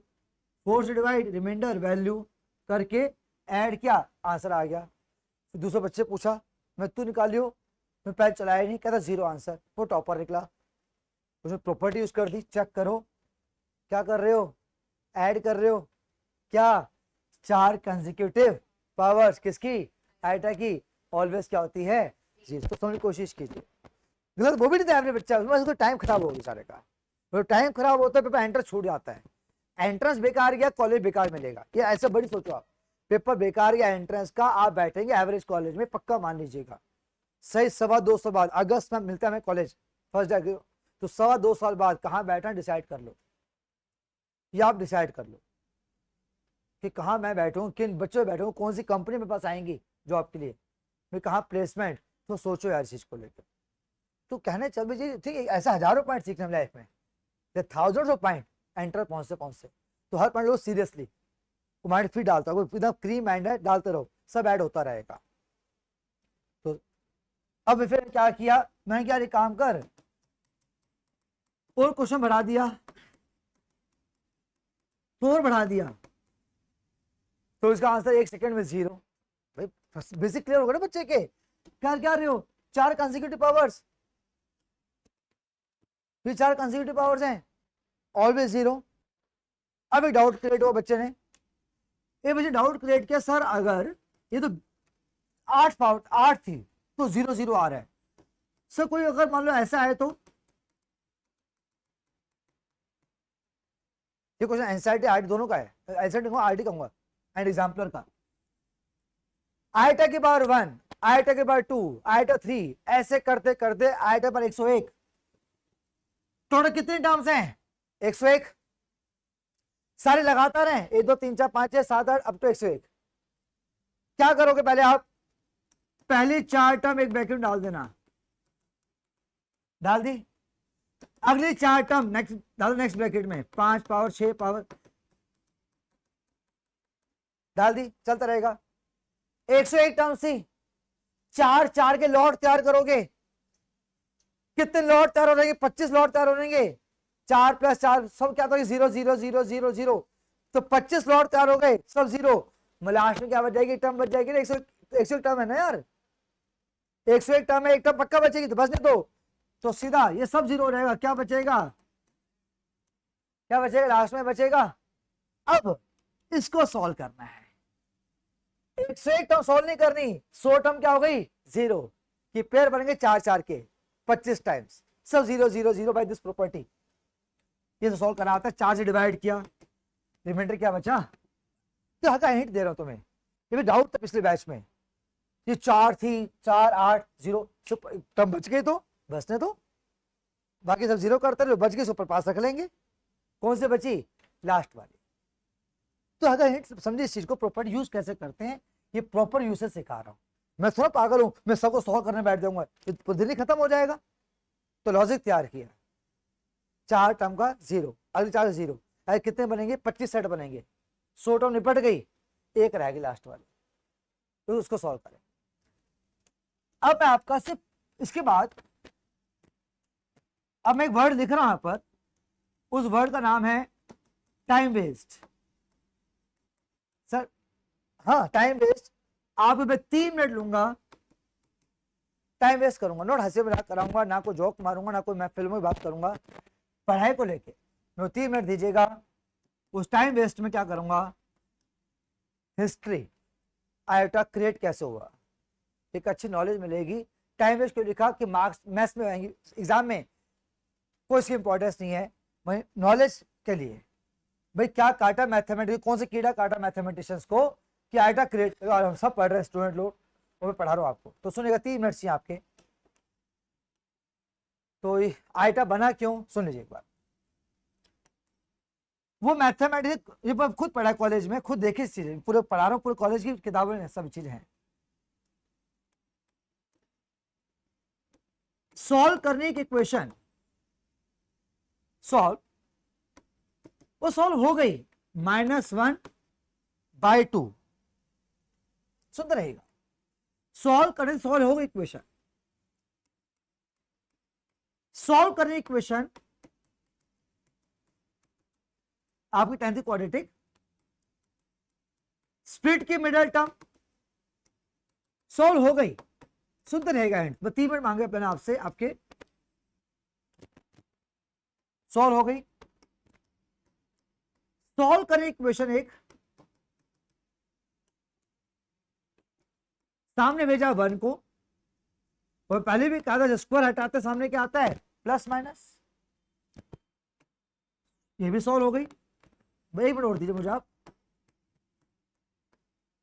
4 से डिवाइड रिमाइंडर वैल्यू करके ऐड किया, आंसर आ गया। फिर दूसरे बच्चे पूछा, मैं तू निकालियो, मैं पहले चलाया नहीं, कहता 0 आंसर, वो टॉपर निकला। उसने प्रॉपर्टी यूज कर दी, चेक करो क्या कर रहे हो, ऐड कर रहे हो क्या? 4 कंसेक्यूटिव पावर्स किसकी? आयोटा की। ऑलवेज क्या होती है? 0। तो समझने की कोशिश कीजिए। गलत वो भी नहीं था अपने बच्चा, उसमें टाइम खराब हो गया सारे का। तो टाइम खराब होता है, पेपर एंट्रेंस छूट जाता है, एंट्रेंस बेकार गया, कॉलेज बेकार मिलेगा। ये ऐसा बड़ी सोचो आप, पेपर बेकार गया एंट्रेंस का, आप बैठेंगे एवरेज कॉलेज में, पक्का मान लीजिएगा। सही 2.25 साल बाद, अगस्त में मिलता है हमें कॉलेज फर्स्ट डे, तो 2.25 साल बाद कहाँ बैठा डिसाइड कर लो, या आप डिसाइड कर लो कि कहाँ मैं बैठूं, किन बच्चों में बैठूं, कौन सी कंपनी मेरे पास आएंगी जॉब के लिए, मैं कहाँ प्लेसमेंट। तो सोचो यार इस चीज को लेकर। तो कहने चल भी ठीक है, ऐसा हजारों पॉइंट सीखने लाइफ में, थाउजेंड्स ऑफ पॉइंट एंटर पहुंचते, तो हर पॉइंट लो सीरियसली, माइंड फ्री डालता हो, एकदम क्रीम माइंड है, डालते रहो, सब ऐड होता रहेगा। अब फिर क्या किया, मैं क्या काम कर और क्वेश्चन बढ़ा दिया, तो और बढ़ा दिया, तो इसका आंसर 1 सेकंड में 0। भाई बेसिक क्लियर होगा ना बच्चे के, क्या क्या रहे हो, 4 कंसेक्यूटिव पावर्स, फिर 4 कंसेक्यूटिव पावर्स हैं, ऑलवेज 0। अब एक डाउट क्रिएट हुआ बच्चे ने, ये बच्चे डाउट क्रिएट किया, सर अगर ये तो 8 पावर 8 थी तो 0 0 आ रहा है, सर कोई अगर मान लो ऐसा है तो, ये क्वेश्चन एनसीईआरटी आरटी दोनों का है, एनसीईआरटी कहूंगा आरटी कहूंगा एंड एग्जाम्पलर का, आइटा की पावर 1, आइटा की पावर 2, आइटा 3, ऐसे करते करते आइटा पर 101, टोटल कितने टर्म्स हैं 101, सारे लगातार हैं 1 2 3 4 5 6 7 8 अप टू 101। क्या करोगे पहले आप, पहले 4 टर्म एक ब्रैकेट में डाल देना, डाल दी, अगले 4 टर्म नेक्स्ट डाल दो नेक्स्ट ब्रैकेट में, 5 पावर 6 पावर डाल दी, चलता रहेगा। 101 टर्म सी 4 4 के लॉट तैयार करोगे, कितने लॉट तैयार हो जाएंगे, 25 लॉट तैयार हो जाएंगे, 4 + 4 सब क्या था 0 0 0 0 0, तो 25 लॉट तैयार हो गए सब 0, लास्ट में क्या बच जाएगी, टर्म बच जाएगी ना, 101 टर्म है ना यार, 101 टर्म है, एक टर्म पक्का बचेगी, तो बचने दो, तो सीधा ये सब 0 रहेगा, क्या बचेगा, क्या बचेगा लास्ट में बचेगा। अब इसको सॉल्व करना है, 101 टर्म सॉल्व नहीं करनी, 100 टर्म क्या हो गई 0 कि पेयर बनेंगे 4 4 के 25 टाइम्स, सब 0 0 0 बाय दिस प्रॉपर्टी। ये तो सॉल्व करा आता है, 4 से डिवाइड किया, रिमाइंडर क्या बचा, तो हल्का हिंट दे रहा हूं तुम्हें, ये भी डाउट था पिछले बैच में, ये 4 थी 4 8 0 टर्म बच गए तो बचने दो, बाकी सब 0 करते रहे, बच गए सुपर पास रख लेंगे, कौन से बची लास्ट वाली। तो अगर हिंट समझे इस चीज को प्रॉपर यूज कैसे करते हैं, ये प्रॉपर यूसेज सिखा रहा हूं, मैं थोड़ा पागल हूं मैं सबको सॉल्व करने बैठ जाऊंगा तो दिन ही खत्म हो जाएगा, तो लॉजिक तैयार किया, 4 टर्म का 0, अगले 4 से 0, अरे कितने बनेंगे 25 सेट बनेंगे, 100 टर्म निपट गई, एक रहेगी लास्ट वाली, तो उसको सॉल्व करें। अब मैं आपका सिर्फ इसके बाद, अब मैं एक वर्ड लिख रहा हूं यहां पर, उस वर्ड का नाम है टाइम वेस्ट। सर हाँ टाइम वेस्ट, आप मैं 3 मिनट लूंगा, टाइम वेस्ट करूंगा, नोट हंसी मजाक कराऊंगा, ना कोई जोक मारूंगा, ना कोई मैं फिल्मों में बात करूंगा, पढ़ाई को लेके मैं 3 मिनट दीजिएगा, उस टाइम वेस्ट में क्या करूंगा, हिस्ट्री आयोटा क्रिएट कैसे हुआ, एक अच्छी नॉलेज मिलेगी। टाइम वेस्ट क्यों लिखा कि मार्क्स मैथ्स में आएंगे एग्जाम में, कोई इसकी इंपॉर्टेंस नहीं है, वही नॉलेज के लिए, भाई क्या काटा मैथमेटिक्स, कौन से कीड़ा काटा मैथमेटिशियंस को कि आइटा क्रिएट, हम सब पढ़ रहे हैं स्टूडेंट लोग, और मैं पढ़ा रहा हूँ आपको, तो सुनिएगा 3 मिनट चाहिए आपके, तो आइटा बना क्यों सुन लीजिए एक बार। वो मैथमेटिक्स ये खुद पढ़ा है कॉलेज में, खुद देखी इस चीज, पूरे पढ़ा रहा हूँ, पूरे कॉलेज की किताबें में सब चीजें हैं। सॉल्व करने की इक्वेशन, सॉल्व, वो सॉल्व हो गई -1/2, सुनते रहेगा, सॉल्व करने सॉल्व हो गई इक्वेशन, सॉल्व करने इक्वेशन आपकी 10th क्वाड्रेटिक, स्प्लिट की मिडल टर्म सॉल्व हो गई, सुनते रहेगा एंड, 3 मिनट मांगे मैंने आपसे, आपके सॉल्व हो गई। सॉल्व करें इक्वेशन एक, सामने भेजा 1 को, और पहले भी कहा था जब स्क्वायर हटाते सामने क्या आता है प्लस माइनस, ये भी सॉल्व हो गई। 1 मिनट और दीजिए मुझे आप,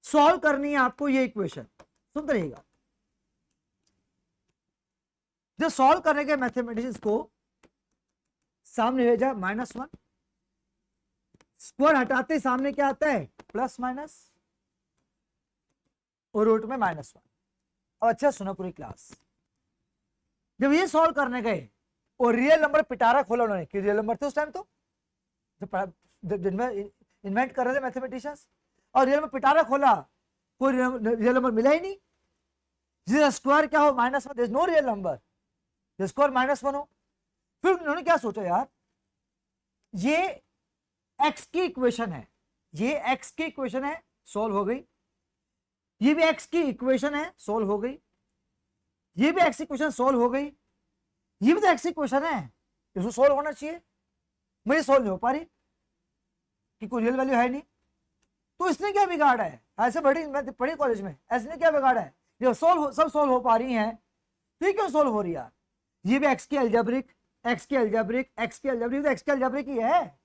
सॉल्व करनी है आपको ये इक्वेशन, सुनते रहिएगा। जो सॉल्व करने के मैथमेटिशियंस को सामने भेजा -1, स्क्वायर हटाते सामने क्या आता है प्लस माइनस, और रूट में -1। अब अच्छा सुनो पूरी क्लास, जब ये सॉल्व करने गए और रियल नंबर पिटारा खोला उन्होंने, कि रियल नंबर थे उस टाइम, तो जब इन्वेंट कर रहे थे मैथमेटिशियंस, और रियल नंबर पिटारा खोला, कोई रियल नंबर मिला ही नहीं, जिसका स्क्वायर क्या हो -1, there is no real number, जिसका स्क्वायर -1 हो। फिर उन्होंने क्या सोचा यार, ये x की इक्वेशन है, ये x की इक्वेशन है, सोल्व हो गई। ये भी x की इक्वेशन है, सोल्व हो गई। ये भी x इक्वेशन सोल्व हो गई। ये भी तो x इक्वेशन है, इसको सोल्व होना चाहिए, मुझे सोल्व नहीं हो पा रही कि कोई रियल वैल्यू है नहीं। तो इसने क्या बिगाड़ा है, ऐसे मैं पढ़ी कॉलेज में, ऐसे क्या बिगाड़ा है, ये सब सोल्व हो पा रही हैं, तो ये क्यों सोल्व हो रही है यार। ये भी x की एल्जेब्रिक, x की एल्जेब्रिक, x की एल्जेब्रिक, तो x की एल्जेब्रिक ही है,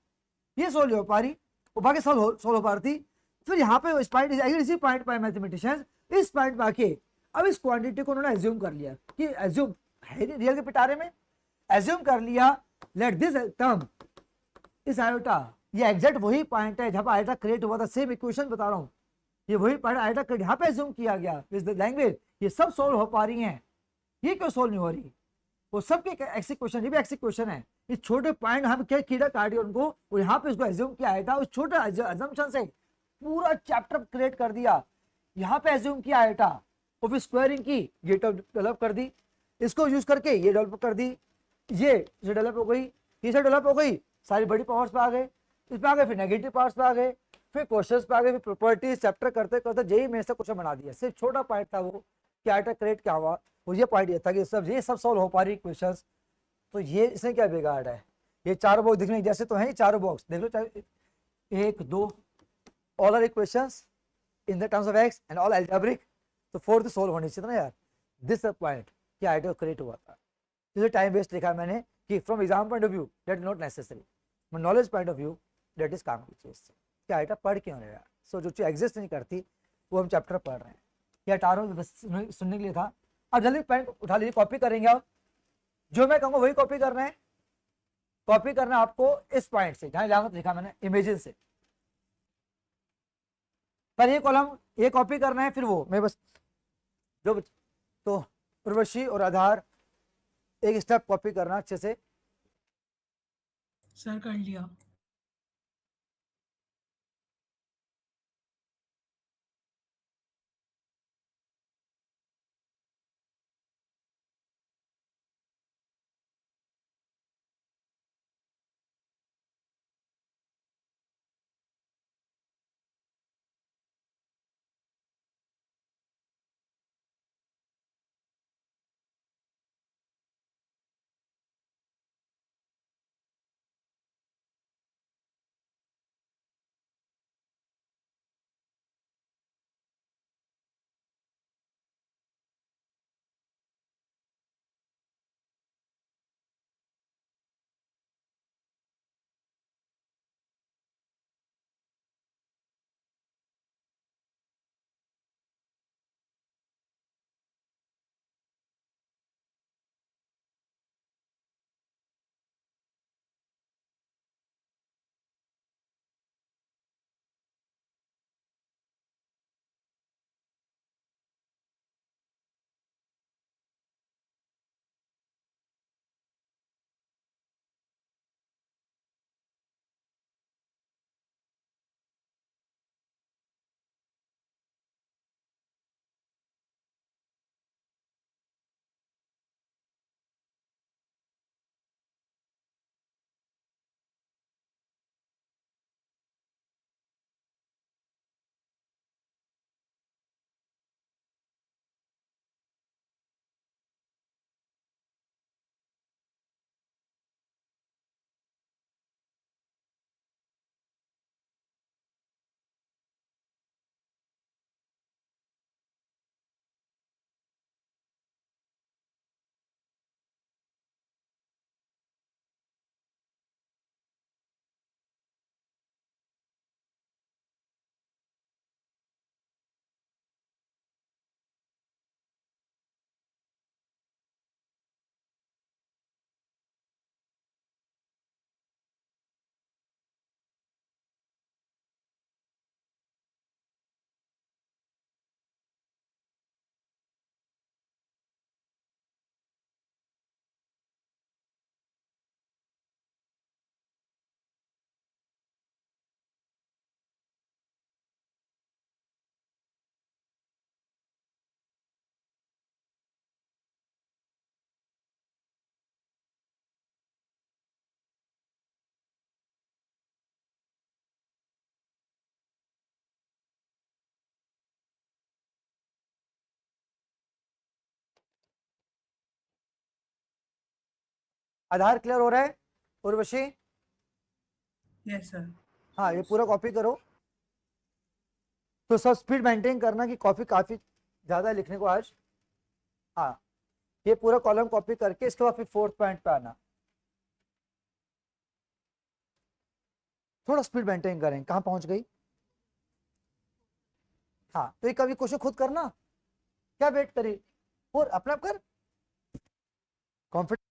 ये सोल्व हो पा रही, वो बाकी सोल्व हो पा रही थी। फिर यहाँ पे इस पॉइंट, इसी पॉइंट पर मैथमेटिशियंस इस पॉइंट पे आके अब इस क्वांटिटी को उन्होंने एज्यूम कर लिया कि एज्यूम है रियल के पिटारे में, एज्यूम कर लिया, लेट दिस टर्म इस आयोटा, ये एग्जैक्ट वही पॉइंट है जहां आयोटा क्रिएट हुआ था, सेम इक्वेशन बता रहा हूं, ये वही पॉइंट आयोटा क्रिएट यहाँ पे एज्यूम किया गया इस लैंग्वेज। ये सब सोल्व हो पा रही हैं, ये क्यों सोल्व नहीं हो रही, वो सबके एक्स इक्वेशन, ये भी एक्स इक्वेशन है। इस छोटे पॉइंट हम क्या कीड़ा काट दिया उनको, और यहाँ पे इसको एज्यूम किया आयोटा, उस छोटे अजम्पशन से पूरा चैप्टर क्रिएट कर दिया। यहाँ पे एज्यूम किया आयोटा, और फिर स्क्वायरिंग की, ये डेवलप कर दी, इसको यूज करके ये डेवलप कर दी, ये डेवलप हो गई, ये सब डेवलप हो गई, सारी बड़ी पावर्स पे आ गए, इस पे आ गए, फिर नेगेटिव पावर्स पे आ गए, फिर क्वेश्चंस पे आ गए, फिर प्रॉपर्टीज चैप्टर करते करते जेई में से क्वेश्चन बना दिया। सिर्फ छोटा पॉइंट था वो कि आयोटा क्रिएट क्या हुआ, वो ये पॉइंट ये था कि ये सब सॉल्व हो पा रही क्वेश्चन। तो ये इसने क्या बिगाड़ा है, ये चारों बॉक्स दिखने जैसे तो है, ये चारों बॉक्स देख लो, चाहे 1 2 all are equations in the terms of x and all algebraic, तो फोर्थ सोल्व होनी चाहिए ना यार। दिस पॉइंट कि आइडिया क्रिएट हुआ था, इसलिए टाइम वेस्ट लिखा मैंने कि from exam point of view that is not necessary, knowledge point of view that is काम की चीज क्या आइडिया पढ़ क्यों रहे यार। सो जो चीज एग्जिस्ट नहीं करती वो हम चैप्टर पढ़ रहे हैं, या टारो बस सुनने के लिए था। अब जल्दी पेन उठा लीजिए, कॉपी करेंगे आप, जो मैं कहूँगा वही कॉपी करना है, कॉपी करना है आपको इस पॉइंट से जहां इलामत लिखा मैंने इमेजेस से, पर ये कॉलम ये कॉपी करना है, फिर वो मैं बस जो तो उर्वशी और आधार एक स्टेप कॉपी करना अच्छे से। सर कर लिया। आधार क्लियर हो रहा है उर्वशी? Yes sir. हाँ, ये पूरा कॉपी करो। तो सब स्पीड मेंटेन करना कि कॉपी काफी ज्यादा है लिखने को आज। हाँ, ये पूरा कॉलम कॉपी करके इसके बाद फिर फोर्थ पॉइंट पे आना। थोड़ा स्पीड मेंटेन करें। कहाँ पहुंच गई? हाँ, तो ये कभी क्वेश्चन खुद करना, क्या वेट करी, और अपना आप कर। कॉन्फिडेंस।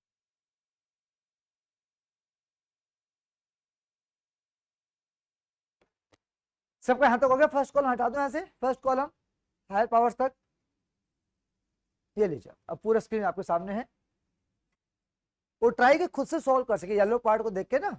सबका यहाँ तक हो गया? फर्स्ट कॉलम हटा दो यहाँ से, फर्स्ट कॉलम हायर पावर्स तक। ये लीजिए, अब पूरा स्क्रीन आपके सामने है। वो ट्राई के खुद से सॉल्व कर सके येलो पार्ट को देख के ना।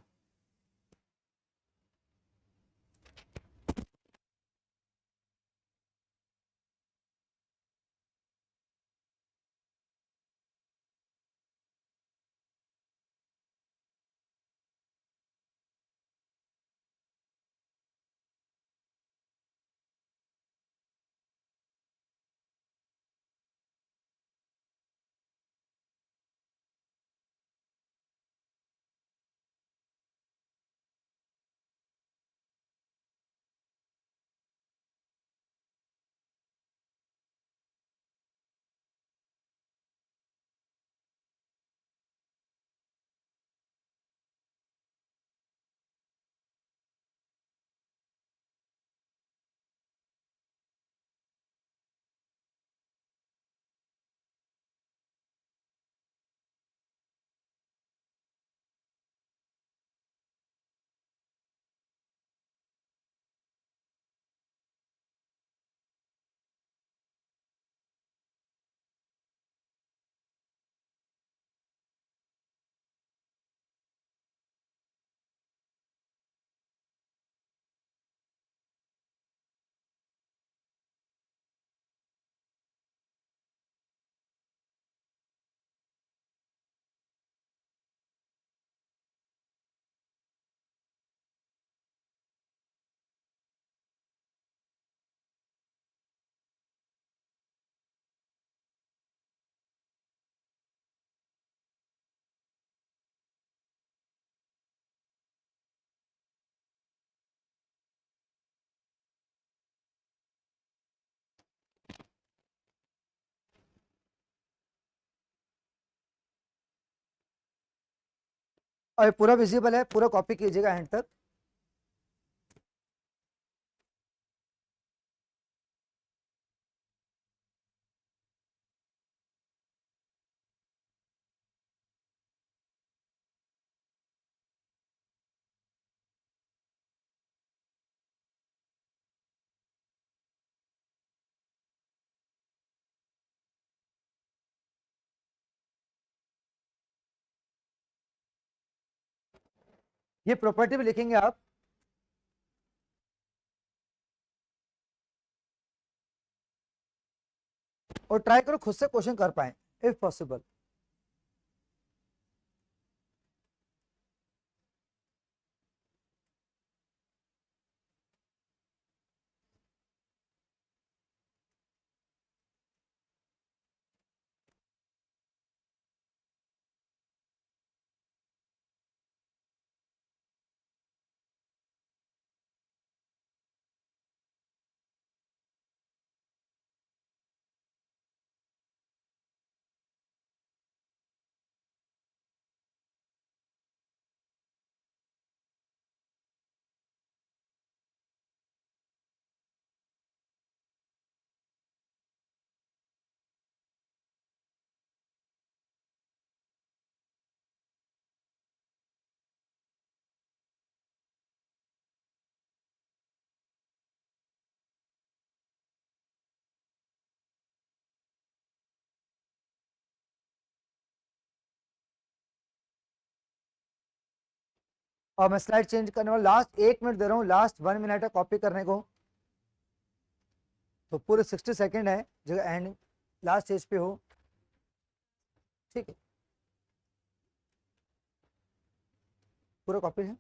और ये पूरा विजिबल है, पूरा कॉपी कीजिएगा एंड तक। ये प्रॉपर्टी भी लिखेंगे आप, और ट्राई करो खुद से क्वेश्चन कर पाए इफ पॉसिबल। और मैं स्लाइड चेंज करने वाला, लास्ट 1 मिनट दे रहा हूँ, लास्ट 1 मिनट है कॉपी करने को। तो पूरे 60 सेकेंड है, जगह एंड लास्ट स्टेज पे हो। ठीक है, पूरा कॉपी है।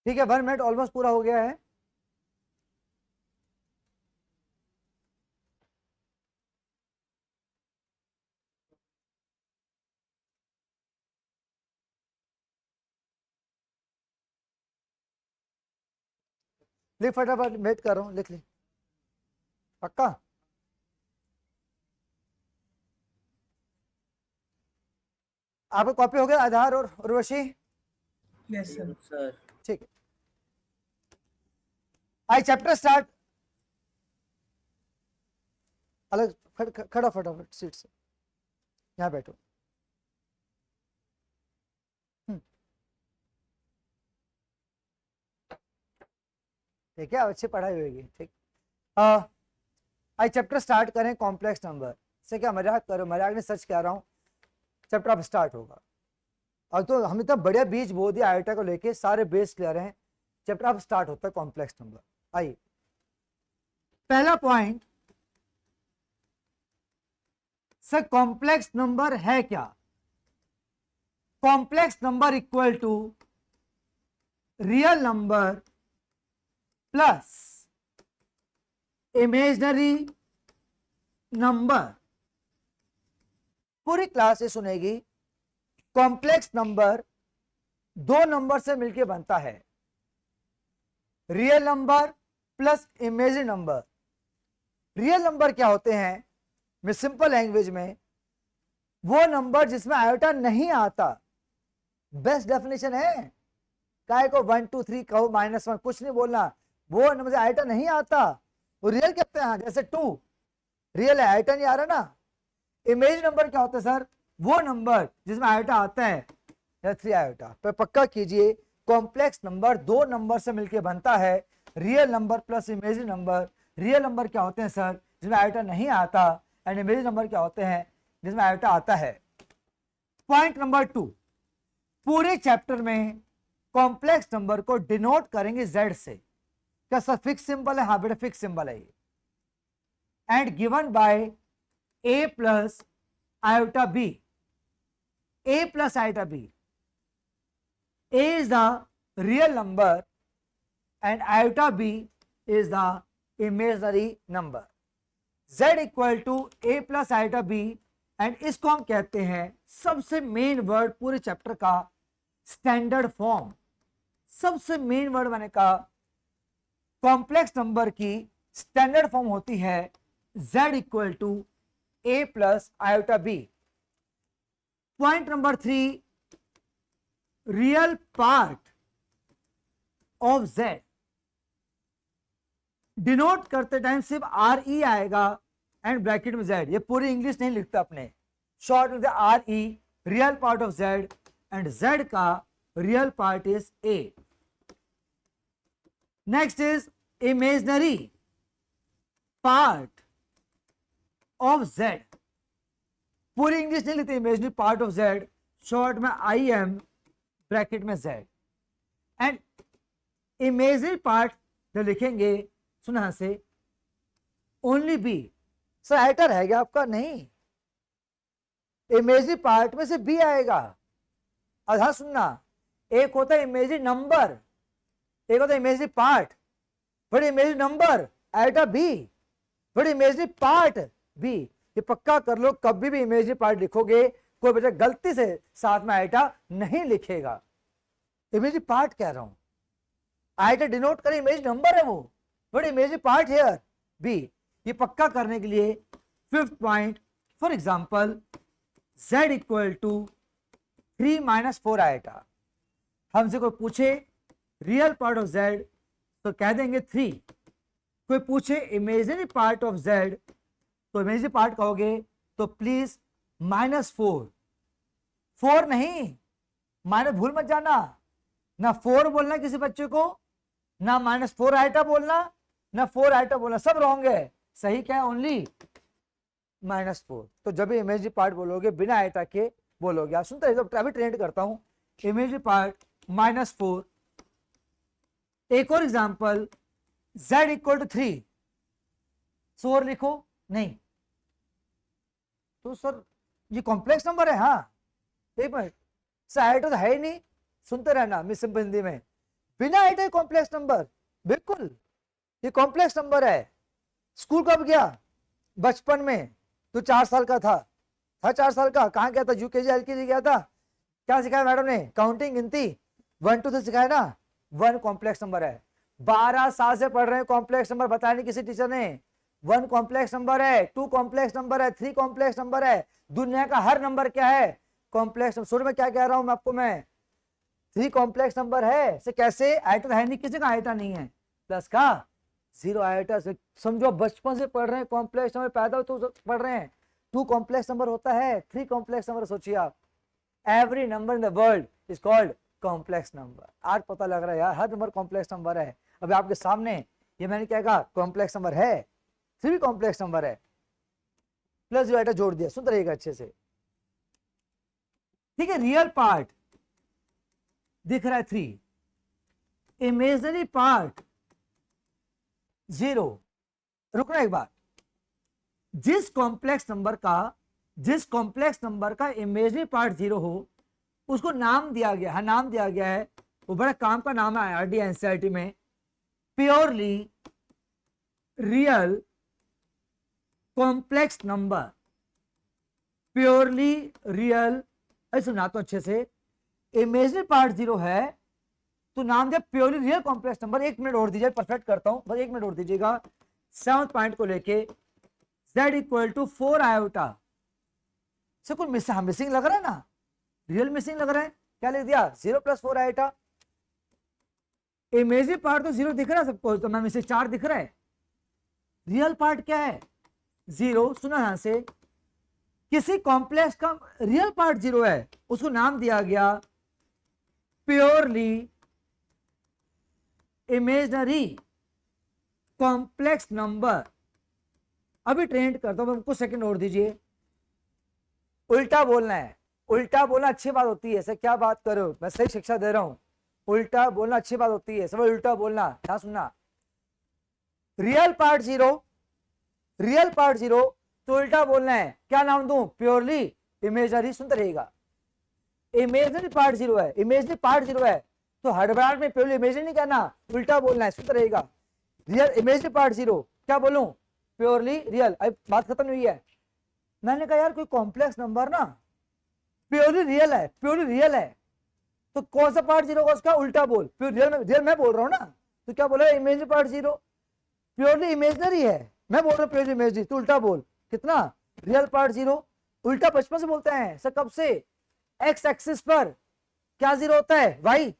ठीक है, 1 मिनट ऑलमोस्ट पूरा हो गया है। लिख फटाफट, वेट कर रहा हूँ, लिख ली पक्का। आपका कॉपी हो गया आधार और उर्वशी? Yes, sir. सर ठीक है, आई चैप्टर स्टार्ट। अलग खड़ा फटाफट सीट से, यहाँ बैठो। ठीक है, अच्छी पढ़ाई होगी। ठीक, आई चैप्टर स्टार्ट करें कॉम्प्लेक्स नंबर से। क्या मजाक करो, मजाक नहीं, सच कह रहा हूँ। चैप्टर अब स्टार्ट होगा। अब तो हम इतना बढ़िया बीज बो दिया आयोटा को लेके, सारे बेस क्लियर हैं। चैप्टर अब स्टार्ट होता है कॉम्प्लेक्स नंबर। आइए, पहला पॉइंट, सर कॉम्प्लेक्स नंबर है क्या? Complex number equal to real number plus imaginary number. पूरी क्लास ये सुनेगी। कॉम्प्लेक्स नंबर दो नंबर से मिलकर बनता है, real number plus imaginary number. Real number क्या होते हैं? मैं सिंपल लैंग्वेज में, वो नंबर जिसमें आयोटा नहीं आता। बेस्ट डेफिनेशन है। काय को 1 2 3 कहो, -1 कुछ नहीं बोलना। वो नंबर से आयोटा नहीं आता, वो रियल कहते हैं। जैसे 2 रियल है, आयोटा नहीं आ रहा ना। इमेज नंबर क्या होता है सर? वो नंबर जिसमें आयोटा आता है, या 3 आयोटा। पर पक्का कीजिए, कॉम्प्लेक्स नंबर दो नंबर से मिलकर बनता है, real number plus imaginary number. Real number क्या होते हैं सर? जिसमें आयोटा नहीं आता। एंड इमेजिनरी नंबर क्या होते हैं? जिसमें आयोटा आता है। पॉइंट नंबर 2, पूरे चैप्टर में कॉम्प्लेक्स नंबर को डिनोट करेंगे Z से। क्या सर फिक्स सिंबल है? हाँ बेटा, फिक्स सिंबल है ये। And given by A plus iota B। A plus iota B। A is the real number and iota B is the imaginary number. Z equal to A plus iota B, and इसको हम कहते हैं सबसे मेन वर्ड पूरे चैप्टर का, स्टैंडर्ड फॉर्म। सबसे मेन वर्ड मैंने कहा, कॉम्प्लेक्स नंबर की स्टैंडर्ड फॉर्म होती है Z equal to A plus iota B। Point number 3, real part of Z denote करते टाइम सिर्फ RE आएगा एंड ब्रैकेट में Z। ये पूरी इंग्लिश नहीं लिखता अपने, शॉर्ट में RE, real part of Z, and Z का real part is A। Next is imaginary part of Z। पूरी इंग्लिश नहीं लिखते, imaginary part of Z, short में IM, ब्रैकेट में Z। एंड इमेजिनरी पार्ट जो लिखेंगे, सुना से, ओनली B। सर आयोटा रहेगा आपका? नहीं, इमेजिनरी पार्ट में से B आएगा। आधा सुनना, एक होता है इमेजिनरी नंबर, एक होता है imaginary part. But imaginary number iota B, but imaginary part B। ये पक्का कर लो, कभी भी इमेजिनरी पार्ट लिखोगे, कोई बच्चा गलती से साथ में आयोटा नहीं लिखेगा। इमेजिनरी पार्ट कह रहा हूं, आयोटा डिनोट करे इमेजिनरी नंबर है वो, but imaginary part here B। ये पक्का करने के लिए fifth point, for example Z equal to 3 - 4 iota. हमसे कोई पूछे रियल पार्ट ऑफ Z तो कह देंगे 3। कोई पूछे इमेजिनरी पार्ट ऑफ Z तो इमेजिनरी पार्ट कहोगे तो प्लीज -4। 4 नहीं, माइनस भूल मत जाना। ना 4 बोलना किसी बच्चे को, ना -4 आयोटा बोलना, ना 4 आयोटा बोलना, सब रॉन्ग है। सही क्या है? ओनली -4। तो जब भी इमेजिनरी पार्ट बोलोगे बिना आयोटा के बोलोगे। आप सुनते हैं, अभी ट्रेंड करता हूं, इमेजिनरी पार्ट -4। एक और एग्जांपल, Z इक्वल टू 3, 4 लिखो नहीं तो सर ये कॉम्प्लेक्स नंबर है। हाँ, एक मिनट, सर आयोटा तो है ही नहीं। सुनते रहना, मिस सिंपल हिंदी में, बिना आइटा कॉम्प्लेक्स नंबर, बिल्कुल ये कॉम्प्लेक्स नंबर है। स्कूल कब गया? बचपन में। तो 4 साल का था 4 साल का। कहाँ गया था? यूकेजी एलकेजी गया था। क्या सिखाया मैडम ने? काउंटिंग, गिनती 1 2 3 सिखाया ना। 1 कॉम्प्लेक्स नंबर है। 12 साल से पढ़ रहे हैं कॉम्प्लेक्स नंबर, बताया नहीं किसी टीचर ने। 1 कॉम्प्लेक्स नंबर है, 2 कॉम्प्लेक्स नंबर है, 3 कॉम्प्लेक्स नंबर है। दुनिया का हर नंबर क्या है? कॉम्प्लेक्स। सुन में क्या कह रहा हूं मैं आपको, मैं 3 कॉम्प्लेक्स नंबर है। से कैसे? आइटा है नहीं, किसी का आइटा नहीं है। प्लस का 0 आइटा से समझो, बचपन से पढ़ रहे हैं कॉम्प्लेक्स नंबर, पैदा तो पढ़ रहे हैं। 2 कॉम्प्लेक्स नंबर होता है, 3 कॉम्प्लेक्स नंबर। सोचिए आप, every number in the world is called complex number. आज पता लग रहा है यार, हर नंबर कॉम्प्लेक्स नंबर है। अभी आपके सामने ये मैंने क्या कहा? कॉम्प्लेक्स नंबर है, 3 कॉम्प्लेक्स नंबर है। प्लस 0 आइटा जोड़ दिया, सुनते रहिएगा अच्छे से, ठीक है। रियल पार्ट दिख रहा है 3, इमेजनरी पार्ट 0। रुकना एक बार, जिस कॉम्प्लेक्स नंबर का इमेजनरी पार्ट 0 हो उसको नाम दिया गया है, नाम दिया गया है। वो बड़ा काम का नाम है आईआरडी एनसीईआरटी में, purely real complex number. Purely real, सुना तो अच्छे से, इमेजनरी पार्ट 0 है तो नाम दिया purely real complex number. 1 minute और दीजिए, परफेक्ट करता हूं, बस 1 मिनट और दीजिएगा। 7th पॉइंट को लेके z इक्वल टू 4 आयोटा से कुछ मिसिंग लग रहा है ना, रियल मिसिंग लग रहा है। क्या लिख दिया? 0 + 4 आयोटा। इमेजनरी पार्ट तो 0 दिख रहा है सबको, तो मैम इसे 4 दिख रहा है। रियल पार्ट क्या है? 0। सुना यहां से, किसी कॉम्प्लेक्स का रियल पार्ट 0 है, उसको नाम दिया गया प्योरली इमेजनरी कॉम्प्लेक्स नंबर। अभी ट्रेंड करता हूं, कुछ सेकंड और दीजिए। उल्टा बोलना है, उल्टा बोलना अच्छी बात होती है। सर क्या बात करो, मैं सही शिक्षा दे रहा हूं। उल्टा बोलना अच्छी बात होती है, सब उल्टा बोलना, ध्यान सुनना। रियल पार्ट 0, रियल पार्ट 0 तो उल्टा बोलना है। क्या नाम दूं? Purely imaginary. सुनते रहिएगा, इमेजनरी पार्ट 0 है, इमेजनरी पार्ट 0 है तो हड़बड़ाहट में प्योरली इमेजनरी नहीं कहना, उल्टा बोलना है। सुनते रहिएगा, रियल इमेजनरी पार्ट 0, क्या बोलूं? Purely real. अब बात खत्म हुई है। मैंने कहा यार कोई कॉम्प्लेक्स नंबर ना प्योरली रियल है, प्योरली रियल है, तो कौन सा पार्ट 0 होगा उसका? उल्टा बोल। प्योर रियल मैं बोल रहा हूं ना, तो क्या बोला? इमेजनरी पार्ट 0 प्योरली इमेजनरी है, मैं बोल रहा हूं प्योरली इमेजनरी, तो उल्टा बोल। कितना? Real part 0। उल्टा बचपन से बोलते हैं सर, कब से? एक्स एक्सिस पर क्या 0 होता है? वाई।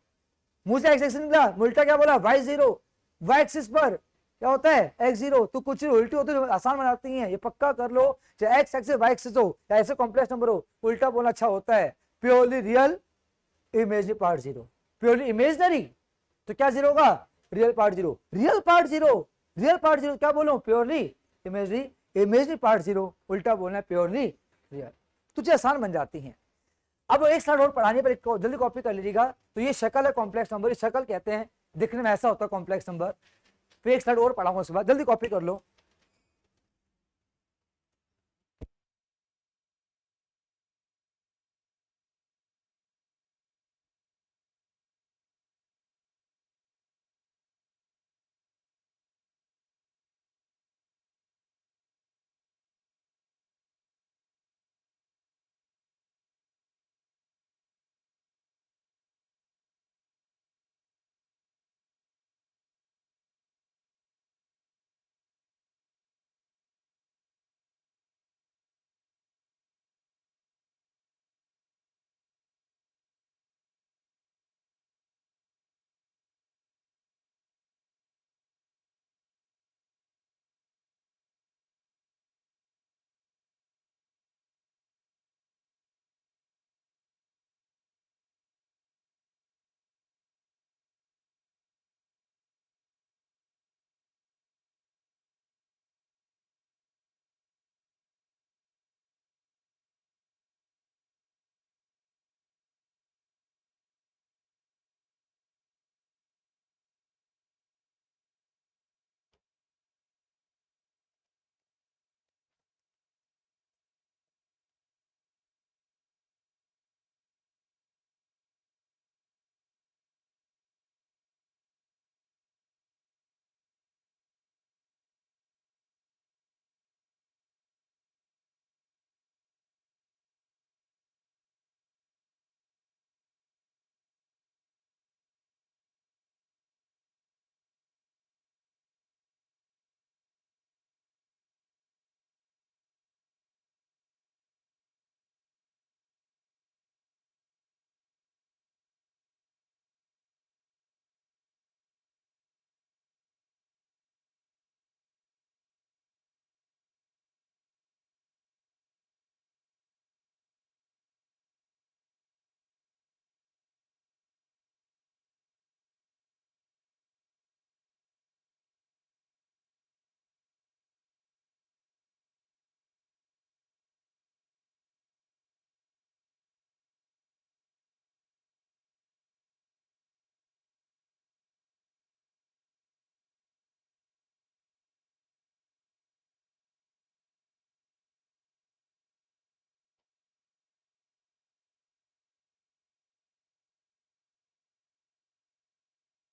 मुंह से एक्स एक्सिस निकला, उल्टा क्या बोला? वाई 0। वाई एक्सिस पर क्या होता है? एक्स 0। तो कुछ उल्टी होती है आसान बनाती हैं, ये पक्का कर लो। चाहे एक्स एक्सिस वाई एक्सिस हो या ऐसे कॉम्प्लेक्स नंबर हो, उल्टा बोलना अच्छा होता है। Purely real imaginary part 0, purely imaginary तो क्या 0 होगा? Real part 0। Real part 0, real part 0 क्या बोलूं? Purely imaginary. इमेजनरी पार्ट 0 उल्टा बोलना है प्योरली रियल। तुझे आसान बन जाती हैं। अब एक स्लाइड और पढ़ाने पर जल्दी कॉपी कर लीजिएगा। तो ये शक्ल है कॉम्प्लेक्स नंबर, ये शक्ल कहते हैं, दिखने में ऐसा होता है कॉम्प्लेक्स नंबर। फिर एक स्लाइड और पढ़ाऊंगा उसके बाद, जल्दी कॉपी कर लो।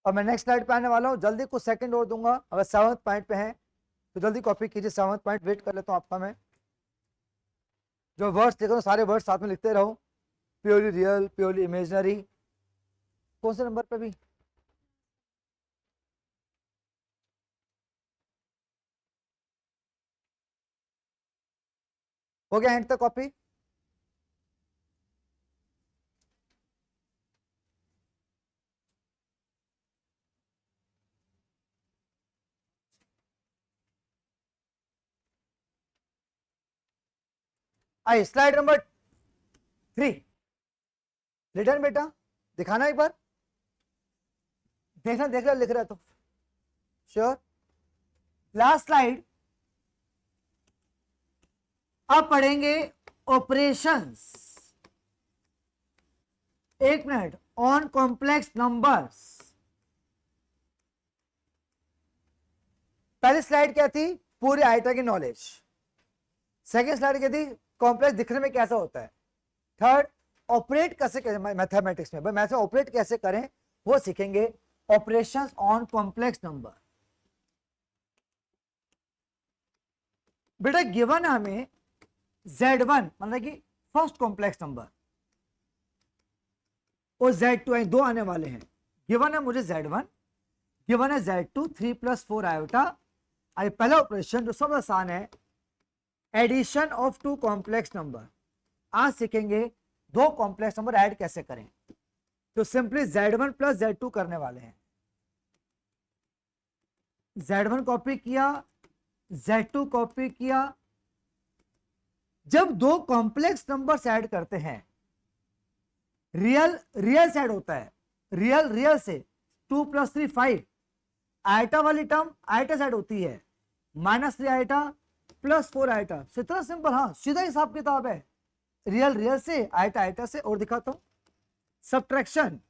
और मैं नेक्स्ट स्लाइड पे आने वाला हूँ, जल्दी कुछ सेकंड और दूंगा। अगर 7th पॉइंट पे हैं तो जल्दी कॉपी कीजिए। 7th पॉइंट वेट कर लेता हूँ आपका। मैं जो वर्ड्स देख रहा हूँ सारे वर्ड्स साथ में लिखते रहो। Purely real, purely imaginary. कौन से नंबर पे भी? हो गया एंड तक कॉपी? आइए स्लाइड नंबर 3। रिटर्न बेटा दिखाना एक बार, देखना देख रहा लिख रहा है तो श्योर। Last slide. अब पढ़ेंगे ऑपरेशंस। एक मिनट, ऑन कॉम्प्लेक्स नंबर्स। पहली स्लाइड क्या थी? पूरे आइटा की नॉलेज। सेकेंड स्लाइड क्या थी? कॉम्प्लेक्स दिखने में कैसा होता है। थर्ड, ऑपरेट कैसे करें मैथमेटिक्स में, भाई मैथ में ऑपरेट कैसे करें वो सीखेंगे। Operations on complex number. बेटा गिवन हमें Z1 मतलब कि फर्स्ट कॉम्प्लेक्स नंबर और Z2 दो आने वाले हैं। गिवन है मुझे Z1, गिवन है Z2 3 + 4 आयोटा। आई पहला ऑपरेशन जो सबसे आसान है, addition of two complex number. आज सीखेंगे दो कॉम्प्लेक्स नंबर ऐड कैसे करें। तो सिंपली Z1 + Z2 करने वाले हैं। Z1 कॉपी किया, Z2 कॉपी किया। जब दो कॉम्प्लेक्स नंबर्स ऐड करते हैं, रियल रियल से ऐड होता है, रियल रियल से 2 + 3 5। आयटा वाली टर्म आयटा से ऐड होती है, -3 आयटा + 4 आयटा। इतना सिंपल, हाँ सीधा हिसाब किताब है। रियल रियल से, आयटा आयटा से। और दिखाता हूं, subtraction.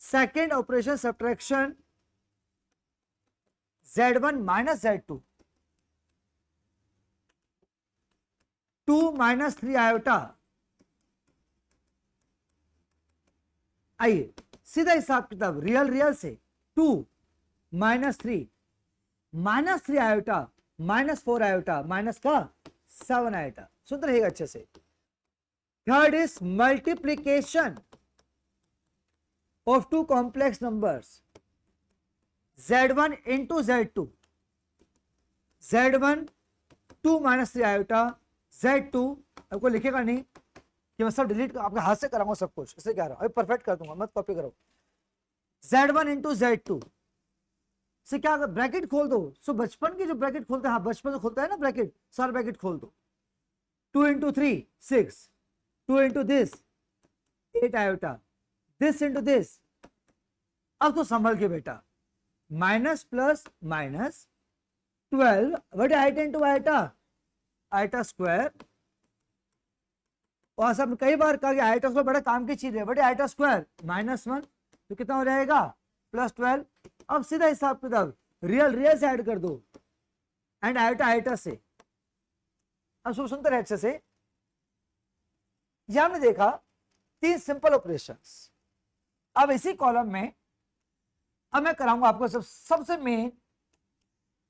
Second operation subtraction, Z1 - Z2 2 - 3 iota. आइए सीधा हिसाब किताब, रियल रियल से 2 - 3 -3 आयोटा -4 आयोटा माइनस का 7 आयोटा। सुनते रहिएगा अच्छे से। Third is multiplication of two complex numbers, Z1 × Z2। Z1 2 - 3 iota, Z2 आपको लिखेगा नहीं कि मैं सब डिलीट आपके हाथ से कराऊंगा सब कुछ, इसलिए कह रहा हूं अभी परफेक्ट कर दूंगा, मत कॉपी करो। Z1 × Z2 से क्या ब्रैकेट खोल दो। सो बचपन की जो ब्रैकेट खोलते हैं, हाँ बचपन में खोलता है ना ब्रैकेट, सारा ब्रैकेट खोल दो। 2 × 3 6, 2 × दिस 8 आयोटा, दिस × दिस। अब तो संभल के बेटा, minus plus minus 12 what iota into iota, iota square. और सब कई बार कहा कि आइटा स्क्वायर बड़ा काम की चीज है, बट आइटा स्क्वायर -1 तो कितना हो जाएगा +12। अब सीधा हिसाब किताब, रियल रियल से ऐड कर दो एंड आइटा आइटा से। अब सब सुनते रहे अच्छे से। यह हमने देखा 3 सिंपल ऑपरेशंस। अब इसी कॉलम में अब मैं कराऊंगा आपको सबसे मेन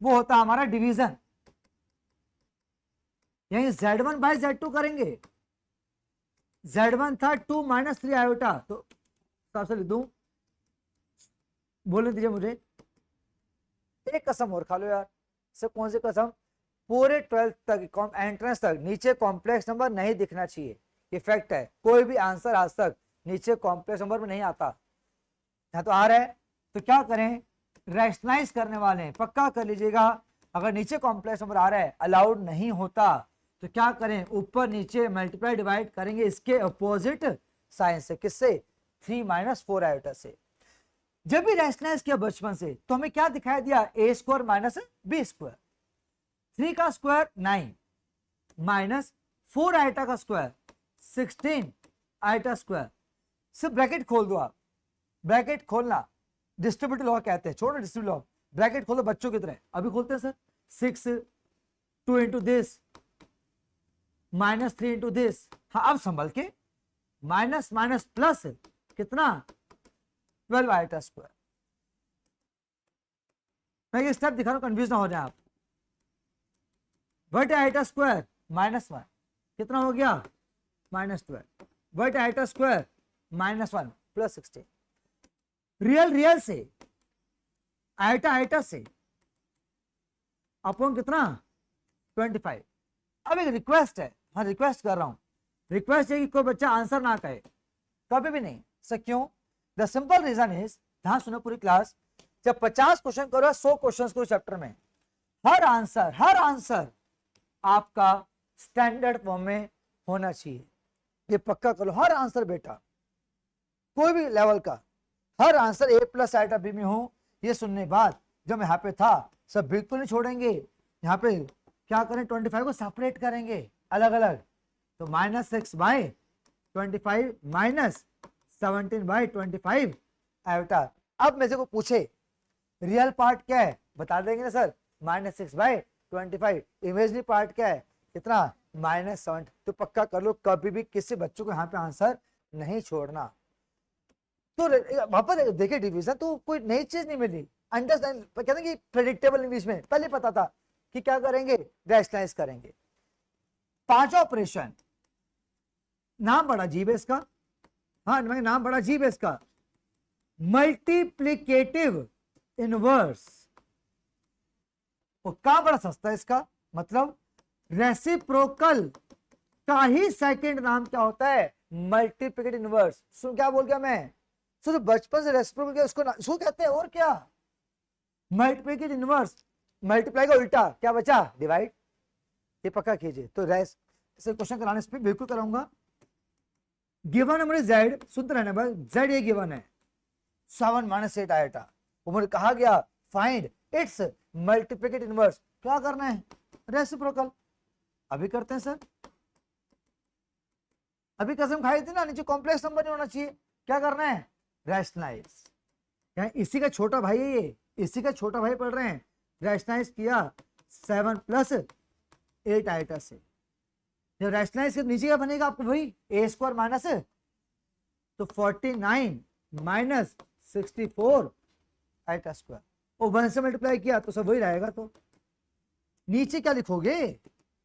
वो होता है हमारा डिवीजन। यही Z1 / Z2 करेंगे। Z1 था 2 - 3 आयोटा, तो हिसाब से लिख दूं, बोलने दीजिए मुझे। एक कसम और खा लो यार। से कौन सी कसम? पूरे 12th तक एंट्रेंस तक नीचे कॉम्प्लेक्स नंबर नहीं दिखना चाहिए। ये फैक्ट है, कोई भी आंसर आज तक नीचे कॉम्प्लेक्स नंबर में नहीं आता। यहां तो आ रहा है तो क्या करें, रैशनलाइज करने वाले हैं, पक्का कर लीजिएगा। अगर नीचे कॉम्प्लेक्स नंबर आ रहा है, अलाउड नहीं होता, तो क्या करें, ऊपर नीचे मल्टीप्लाई डिवाइड करेंगे इसके अपोजिट साइन से। किससे? 3 - 4 आयोटा से। जब भी रैशनलाइज किया बचपन से तो हमें क्या दिखाई दिया, A² - B²। 3 का स्क्वायर 9 माइनस 4 आइटा का स्क्वायर 16 आइटा स्क्वायर। सिर्फ ब्रैकेट खोल दो आप, ब्रैकेट खोलना डिस्ट्रीब्यूटिव लॉ कहते हैं, छोड़ो डिस्ट्रीब्यूटिव लॉ, ब्रैकेट खोलो बच्चों की तरह। अभी खोलते हैं सर, 6 2 × दिस -3 × दिस। हाँ अब संभल के, माइनस माइनस प्लस कितना 12 आइटा स्क्वायर। मैं ये स्टेप दिखा रहा हूं, कंफ्यूज ना हो जाए आप। वट आइटा स्क्वायर -1 कितना हो गया -12, what iota square -1 +16, real real से आइटा आइटा से अपॉन कितना 25। अब एक रिक्वेस्ट है, हाँ रिक्वेस्ट कर रहा हूं, रिक्वेस्ट है कि कोई बच्चा आंसर ना कहे कभी भी नहीं। सर क्यों? द सिंपल रीजन इज, ध्यान सुनो पूरी क्लास, जब 50 क्वेश्चन करो 100 क्वेश्चन करो चैप्टर में, हर आंसर आपका स्टैंडर्ड फॉर्म में होना चाहिए। ये पक्का करो, हर आंसर बेटा कोई भी लेवल का हर आंसर A+ आइटा B में हो। ये सुनने बाद जब मैं यहाँ पे था, सब बिल्कुल नहीं छोड़ेंगे, यहाँ पे क्या करें 25 को सेपरेट करेंगे अलग अलग, तो -6/25 -17/25 आयोटा। अब मेरे को पूछे रियल पार्ट क्या है, बता देंगे ना सर, -6/25। इमेजनरी पार्ट क्या है, कितना -7। तो पक्का कर लो, कभी भी किसी बच्चों को यहाँ पे आंसर नहीं छोड़ना। तो वहां पर देखे डिवीजन, तो कोई नई चीज नहीं मिली। अंडरस्टैंड कहते हैं कि प्रेडिक्टेबल इंग्लिश में पहले पता था कि क्या करेंगे, रैशनलाइज करेंगे। पांचवा ऑपरेशन, नाम बड़ा अजीब है इसका, हाँ नाम बड़ा अजीब है इसका, मल्टीप्लीकेटिव इनवर्स। और कहां बड़ा सस्ता है इसका, मतलब रेसिप्रोकल का ही सेकंड नाम क्या होता है, मल्टीप्लिकेटिव इनवर्स। सुन क्या बोल गया मैं, तो बचपन से रेसिप्रोकल क्या उसको कहते हैं, और क्या मल्टीप्लिकेटिव इनवर्स। मल्टीप्लाई का उल्टा क्या बचा, डिवाइड। ये पक्का कीजिए। तो ऐसे क्वेश्चन कराने पे बिल्कुल कराऊंगा। गिवन नंबर जेड, सुनते रहना भाई, जेड ये गिवन है 7 - 8 आइटा। उम्र कहा गया फाइंड इट्स मल्टीप्लिकेटिव इनवर्स। क्या करना है, रेसिप्रोकल। अभी करते हैं सर, अभी कसम खाई थी ना, नीचे कॉम्प्लेक्स नंबर नहीं होना चाहिए। क्या करना है, रैशनलाइज। यहाँ इसी का छोटा भाई है, ये इसी का छोटा भाई पढ़ रहे हैं। रैशनलाइज किया 7 + 8 आइटा से। जब रैशनलाइज के नीचे क्या बनेगा आपको भाई, A² माइनस, तो 49 - 64 आइटा स्क्वायर। और 1 से मल्टीप्लाई किया तो सब वही रहेगा। तो नीचे क्या लिखोगे,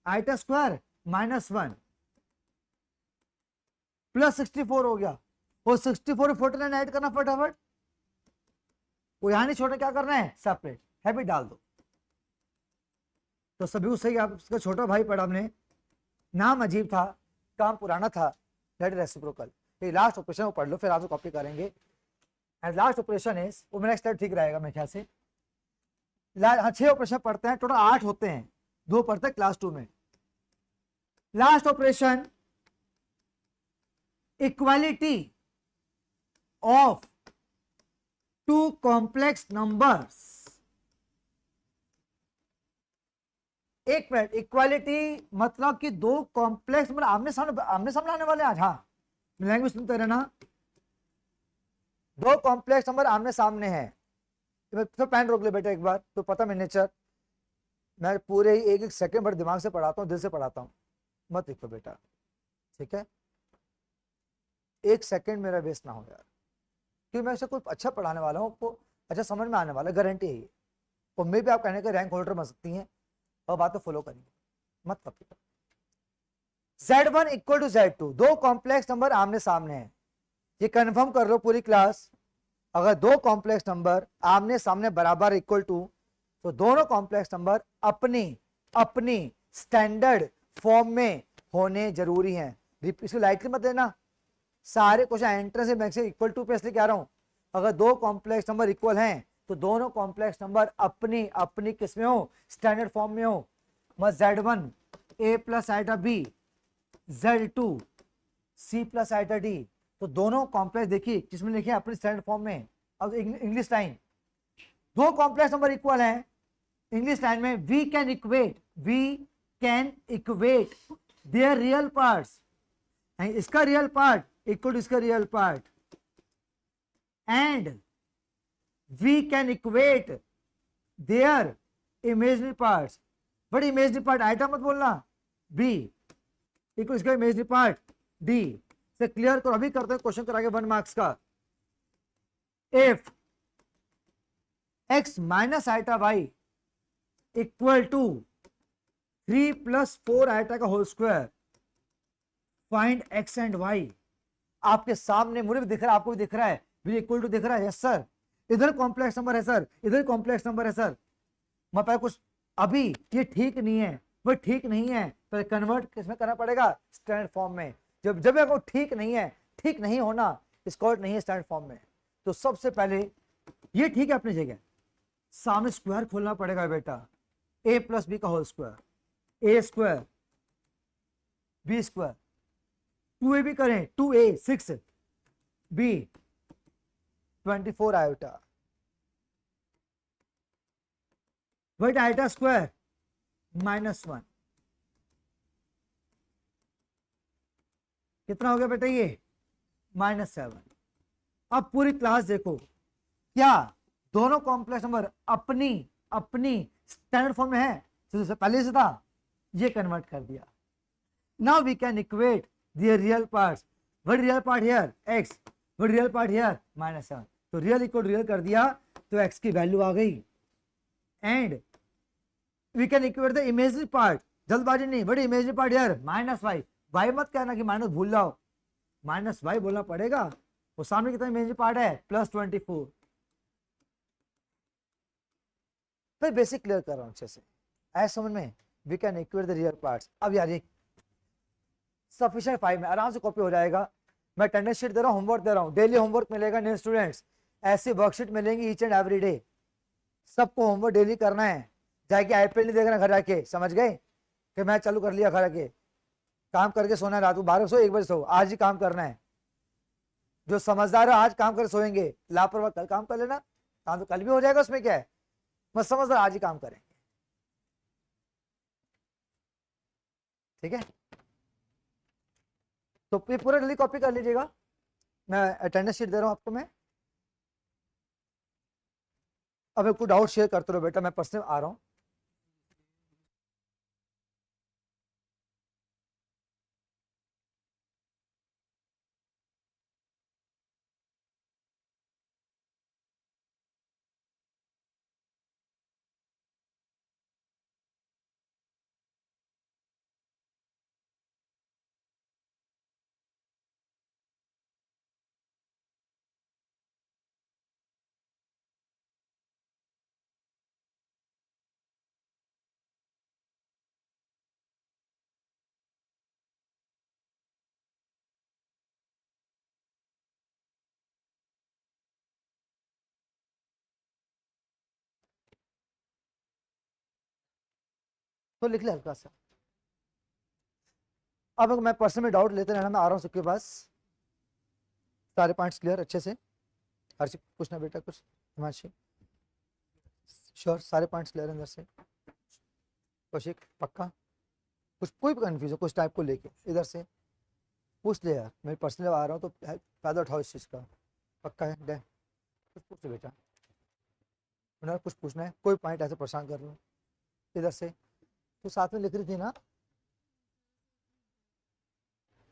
आइटा स्क्वायर -1 +64 हो गया। और 64 49 ऐड करना फटाफट, वो यहां नहीं छोड़ना, क्या करना है सेपरेट, हैबिट डाल दो। तो सभी उससे आपका छोटा भाई पढ़ा हमने, नाम अजीब था, काम पुराना था, दैट रेसिप्रोकल। ये लास्ट ऑपरेशन वो पढ़ लो, फिर आप कॉपी करेंगे। एंड लास्ट ऑपरेशन इज, वो मेरा स्टेप ठीक रहेगा मेरे ख्याल से। 6 ऑपरेशन पढ़ते हैं, टोटल 8 होते हैं, 2 पढ़ते हैं क्लास 2 में। Last operation, equality of 2 complex numbers. एक मिनट, इक्वालिटी मतलब कि 2 कॉम्प्लेक्स नंबर आमने सामने आने वाले आज। हाँ लैंग्वेज सुनते रहना, 2 कॉम्प्लेक्स नंबर आमने सामने हैं। तो पेन रोक ले बेटा एक बार, तो पता मैं नेचर, मैं पूरे ही एक सेकंड भर दिमाग से पढ़ाता हूँ, दिल से पढ़ाता हूँ, मत लिखो बेटा, ठीक है। 1 सेकंड मेरा वेस्ट ना हो यार, क्योंकि मैं ऐसा कोई अच्छा पढ़ाने वाला हूँ, आपको अच्छा समझ में आने वाला, गारंटी है ये। और मे भी आप कहने के रैंक होल्डर बन सकती हैं, और बात तो फॉलो करेंगे, मत कॉपी करो। Z1 = Z2, 2 कॉम्प्लेक्स नंबर आमने सामने हैं। ये कंफर्म कर लो पूरी क्लास, अगर 2 कॉम्प्लेक्स नंबर आमने सामने बराबर इक्वल टू, तो दोनों कॉम्प्लेक्स नंबर अपनी स्टैंडर्ड फॉर्म में होने जरूरी हैं। इसको लाइटली मत लेना, सारे क्वेश्चन एंट्रेंस से मैक्सिमम इक्वल टू पे इसलिए कह रहा हूं। अगर 2 कॉम्प्लेक्स नंबर इक्वल हैं तो दोनों कॉम्प्लेक्स नंबर अपनी किस में हो, स्टैंडर्ड फॉर्म में हो। मत Z1 A+ iota B, Z2 C+ iota D, तो दोनों कॉम्प्लेक्स देखिए किसमें लिखे अपनी स्टैंडर्ड फॉर्म में। अब English line, 2 complex number equal हैं, इंग्लिश लाइन में we can equate their real parts, इसका रियल पार्ट इक्वल टू इसका real part, and we can equate their imaginary parts. But imaginary part iota मत बोलना, बी इक्वल इसका इमेजिनरी पार्ट डी से क्लियर करो। अभी करते हैं क्वेश्चन कराके 1 मार्क्स का। If x minus iota y equal to 3 plus 4 iota का whole square, find x and y। आपके सामने मुझे भी दिख रहा है, आपको भी दिख रहा है, भी इक्वल टू दिख रहा है, यस सर। इधर कॉम्प्लेक्स नंबर है सर, इधर कॉम्प्लेक्स नंबर है सर। मैं पहले कुछ अभी ये ठीक नहीं है, वो ठीक नहीं है, तो कन्वर्ट किसमें करना पड़ेगा, स्टैंडर्ड फॉर्म में। जब जब आपको ठीक नहीं है, ठीक नहीं होना, स्क्वायर नहीं है स्टैंडर्ड फॉर्म में, तो सबसे पहले ये ठीक है अपनी जगह, सामने स्क्वायर खोलना पड़ेगा बेटा। ए प्लस बी का होल स्क्वायर, ए स्क्वायर बी स्क्वायर, 2a भी करें, 2a 6 b 24 iota, what iota square -1, कितना हो गया बेटा ये -7। अब पूरी क्लास देखो, क्या दोनों कॉम्प्लेक्स नंबर अपनी अपनी स्टैंडर्ड फॉर्म में है, तो पहले से था, ये कन्वर्ट कर दिया। Now we can equate the real parts. What real part here x, what real part here -7, तो रियल इक्वल रियल कर दिया, तो x की वैल्यू आ गई। And we can equate the imaginary part, जल्दबाजी नहीं, but imaginary part here -y, y मत कहना कि माइनस भूल जाओ, -y बोलना पड़ेगा। वो सामने कितना इमेजिनरी पार्ट है, +24। फिर बेसिक क्लियर कर रहा हूं अच्छे से, ऐसे समझ में। We can equate the real parts. अब यार ये सफिशिएंट 5 में आराम से कॉपी हो जाएगा। मैं अटेंडेंस शीट दे रहा हूँ, होमवर्क दे रहा हूँ, डेली होमवर्क मिलेगा न्यू स्टूडेंट्स, ऐसी वर्कशीट मिलेंगी ईच एंड एवरी डे। सबको होमवर्क डेली करना है, जाके आईपीएल नहीं देखना घर आके, समझ गए कि मैं चालू कर लिया घर आके, काम करके सोना है, रात को 12 सो 1 बजे सो, आज ही काम करना है। जो समझदार है आज काम कर सोएंगे, लापरवाह कल काम कर लेना, काम तो कल भी हो जाएगा, उसमें क्या है। मैं समझदार आज ही काम करेंगे, ठीक है। तो ये पूरा जल्दी कॉपी कर लीजिएगा, मैं अटेंडेंस शीट दे रहा हूं आपको मैं। अब आपको डाउट शेयर करते रहो बेटा, मैं पर्सनल आ रहा हूं। तो लिख ले हल्का सा। अब अगर मैं पर्सनल में डाउट लेते रहना, मैं आ रहा हूँ सबके पास। सारे पॉइंट्स क्लियर अच्छे से। हर्षित पूछना बेटा कुछ, हिमांशी श्योर, सारे पॉइंट्स क्लियर अंदर से। कौशिक पक्का, कुछ कोई भी कन्फ्यूजन कुछ टाइप को लेके इधर से पूछ ले यार, मैं पर्सनल आ रहा हूँ तो फायदा उठाओ इस चीज़ का। पक्का है डे, कुछ पूछ ले बेटा, उन्हें कुछ पूछना है, कोई पॉइंट ऐसे परेशान कर रहे हो इधर से। तो साथ में लिख रही थी ना,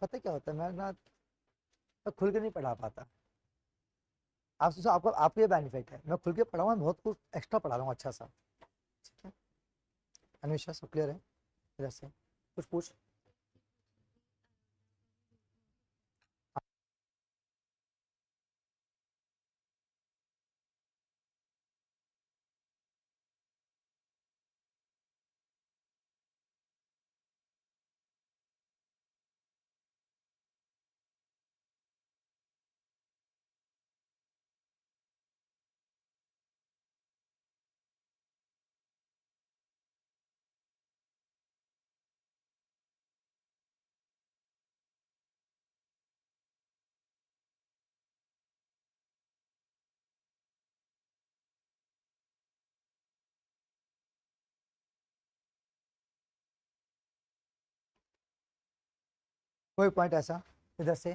पता क्या होता है, मैं ना खुल के नहीं पढ़ा पाता। आप सोचो आपको, आपको ये बेनिफिट है, मैं खुल के पढ़ाऊँ, मैं बहुत कुछ एक्स्ट्रा पढ़ा रहा हूँ अच्छा सा, ठीक है। अनिशा सब क्लियर है इधर से, कुछ पूछ। कोई पॉइंट ऐसा इधर से,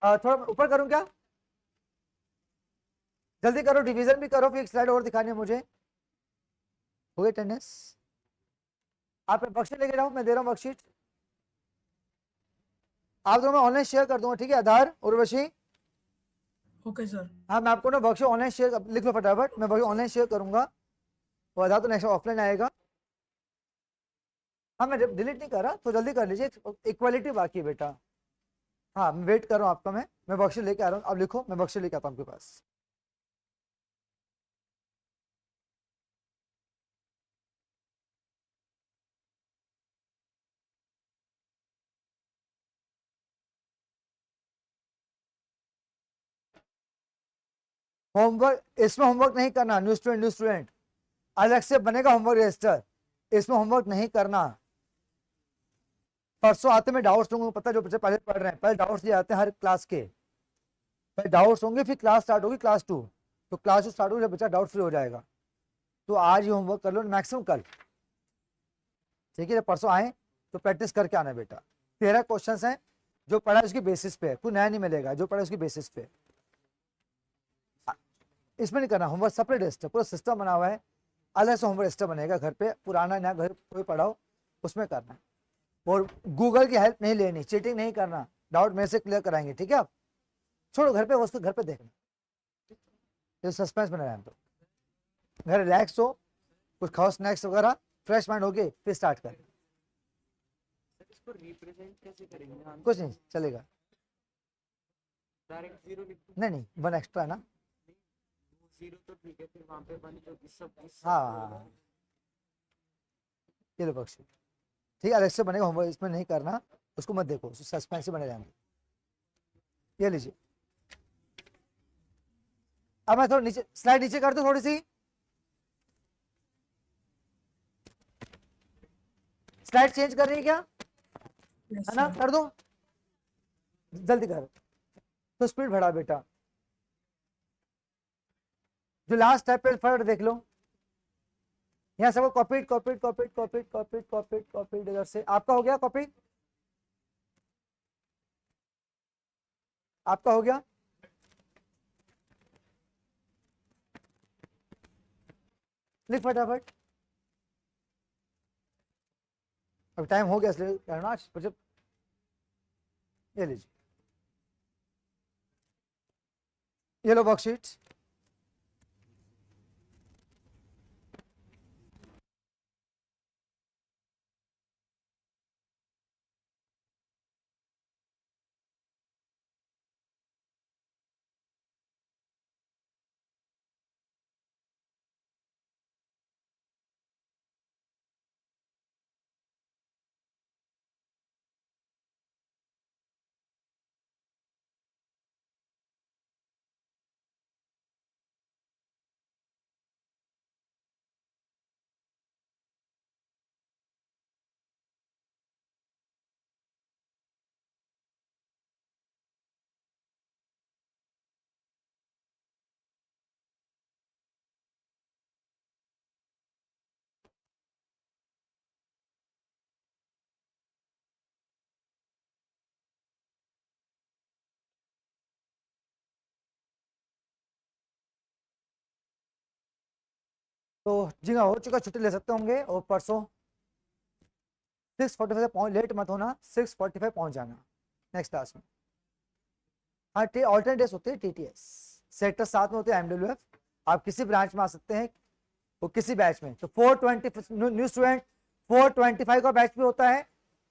थोड़ा ऊपर करूं क्या? जल्दी करो, डिवीजन भी करो, फिर एक स्लाइड और दिखानी है मुझे। हो गई अटेंडेंस? आप वर्कशीट लेके जाओ, मैं दे रहा हूँ वर्कशीट। आप दोनों मैं ऑनलाइन शेयर कर दूंगा, ठीक है? आधार, उर्वशी। Okay sir. हाँ, मैं आपको ना वर्कशीट ऑनलाइन शेयर, लिख लो फटाफट, मैं वर्कशीट ऑनलाइन शेयर करूंगा। वो आधार तो नेक्स्ट ऑफलाइन आएगा। हाँ, मैं डिलीट नहीं कर रहा, तो जल्दी कर लीजिए, इक्वालिटी बाकी है बेटा। हाँ, मैं वेट कर रहा हूँ आपका, मैं वर्कशीट लेके आ रहा हूँ, अब लिखो, मैं वर्कशीट लेके आता हूँ आपके पास। होमवर्क, इसमें होमवर्क नहीं करना, न्यू स्टूडेंट अलग से बनेगा होमवर्क रजिस्टर, इसमें होमवर्क नहीं करना। परसों आते मैं डाउट्स दूंगा, पता है जो बच्चे पहले पढ़ रहे हैं, पहले डाउट्स दिए जाते हैं हर क्लास के, पहले डाउट्स होंगे, फिर क्लास स्टार्ट होगी, क्लास 2। तो क्लास 2 स्टार्ट होगी जब बच्चा डाउट फ्री हो जाएगा। तो आज ही होमवर्क कर लो, मैक्सिमम कल, ठीक है? जब परसों आए तो प्रैक्टिस करके आना बेटा। 13 क्वेश्चन हैं, जो पढ़ा है उसकी बेसिस पे है, कोई नया नहीं मिलेगा, जो पढ़ा है उसकी बेसिस पे। इसमें नहीं करना होमवर्क, सेपरेट रजिस्टर, पूरा सिस्टम बना हुआ है, अलग से होमवर्क रजिस्टर बनेगा घर पे, पुराना नया घर कोई पढ़ाओ उसमें करना है। और गूगल की हेल्प नहीं लेनी, चीटिंग नहीं करना, डाउट मेरे से क्लियर कराएंगे, ठीक है? आप छोड़ो घर पे, उसको घर पे देखना, ये सस्पेंस बना रहे हैं तो। घर रिलैक्स हो, कुछ खाओ स्नैक्स वगैरह, फ्रेश माइंड हो गए, फिर स्टार्ट करें। इसको रिप्रेजेंट कैसे करेंगे हम? कुछ नहीं चलेगा, डायरेक्ट जीरो लिख दूं? नहीं नहीं, 1 एक्स्ट्रा है ना। जीरो तो ठीक है, फिर वहां पे वन जो इस सब हाँ, ये लो वर्कशीट, ठीक है? अलग से बनेगा होमवर्क, इसमें नहीं करना, उसको मत देखो, सस्पेंस ही बने जाएंगे। ये लीजिए, अब मैं थोड़ा नीचे, स्लाइड नीचे कर दूं थोड़ी सी, स्लाइड चेंज कर रही है क्या? यस है ना, सर। कर दो, जल्दी कर, तो स्पीड बढ़ा बेटा। जो लास्ट स्टेप पे फर्क देख लो, यहाँ सबको copied copied copied copied copied copied copied, इधर से आपका हो गया कॉपी, आपका हो गया। लिख फटाफट, अब टाइम हो गया इसलिए करना, ये लीजिए, ये लो वर्कशीट। तो जी हाँ, हो चुका, छुट्टी ले सकते होंगे, और परसों 6:45 पहुंच, लेट मत होना, 6:45 पहुंच जाना नेक्स्ट क्लास में। हाँ, ऑल्टरनेट डेज होते हैं, टीटीएस सेक्टर 7 में होते हैं, एमडब्ल्यूएफ। आप किसी ब्रांच में आ सकते हैं, वो किसी बैच में, तो 420 न्यू स्टूडेंट 425 का बैच भी होता है,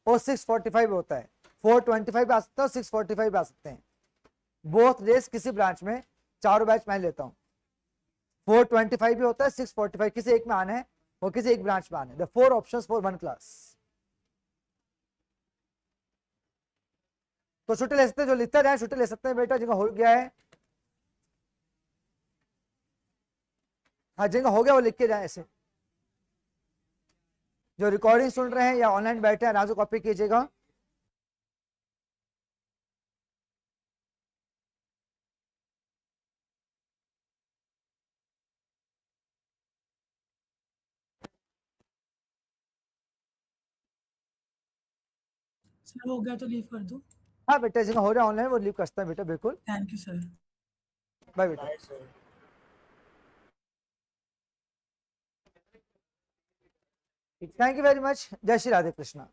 और 645 भी होता है। 425 भी आ सकते हैं और 645 भी आ सकते हैं, बोथ डेज किसी ब्रांच में, चारों बैच मैं लेता हूँ। 425 भी होता है, 645, किसी एक में आना है और किसी एक ब्रांच में आना है, द 4 ऑप्शंस फॉर 1 क्लास। तो छुट्टी ले सकते हैं, जो लिखता जाए छुट्टी ले सकते हैं बेटा, जिनका हो गया है, हाँ जिनका हो गया वो लिख के जाए ऐसे। जो रिकॉर्डिंग सुन रहे हैं या ऑनलाइन बैठे हैं, आराम से कॉपी कीजिएगा। सर हो गया तो लीव कर दूं? हाँ बेटा, जिन्हें हो रहा है ऑनलाइन वो लीव करता है बेटा, बिल्कुल। Thank you sir. बाय बेटा। Bye sir. Thank you very much. जय श्री राधे कृष्णा।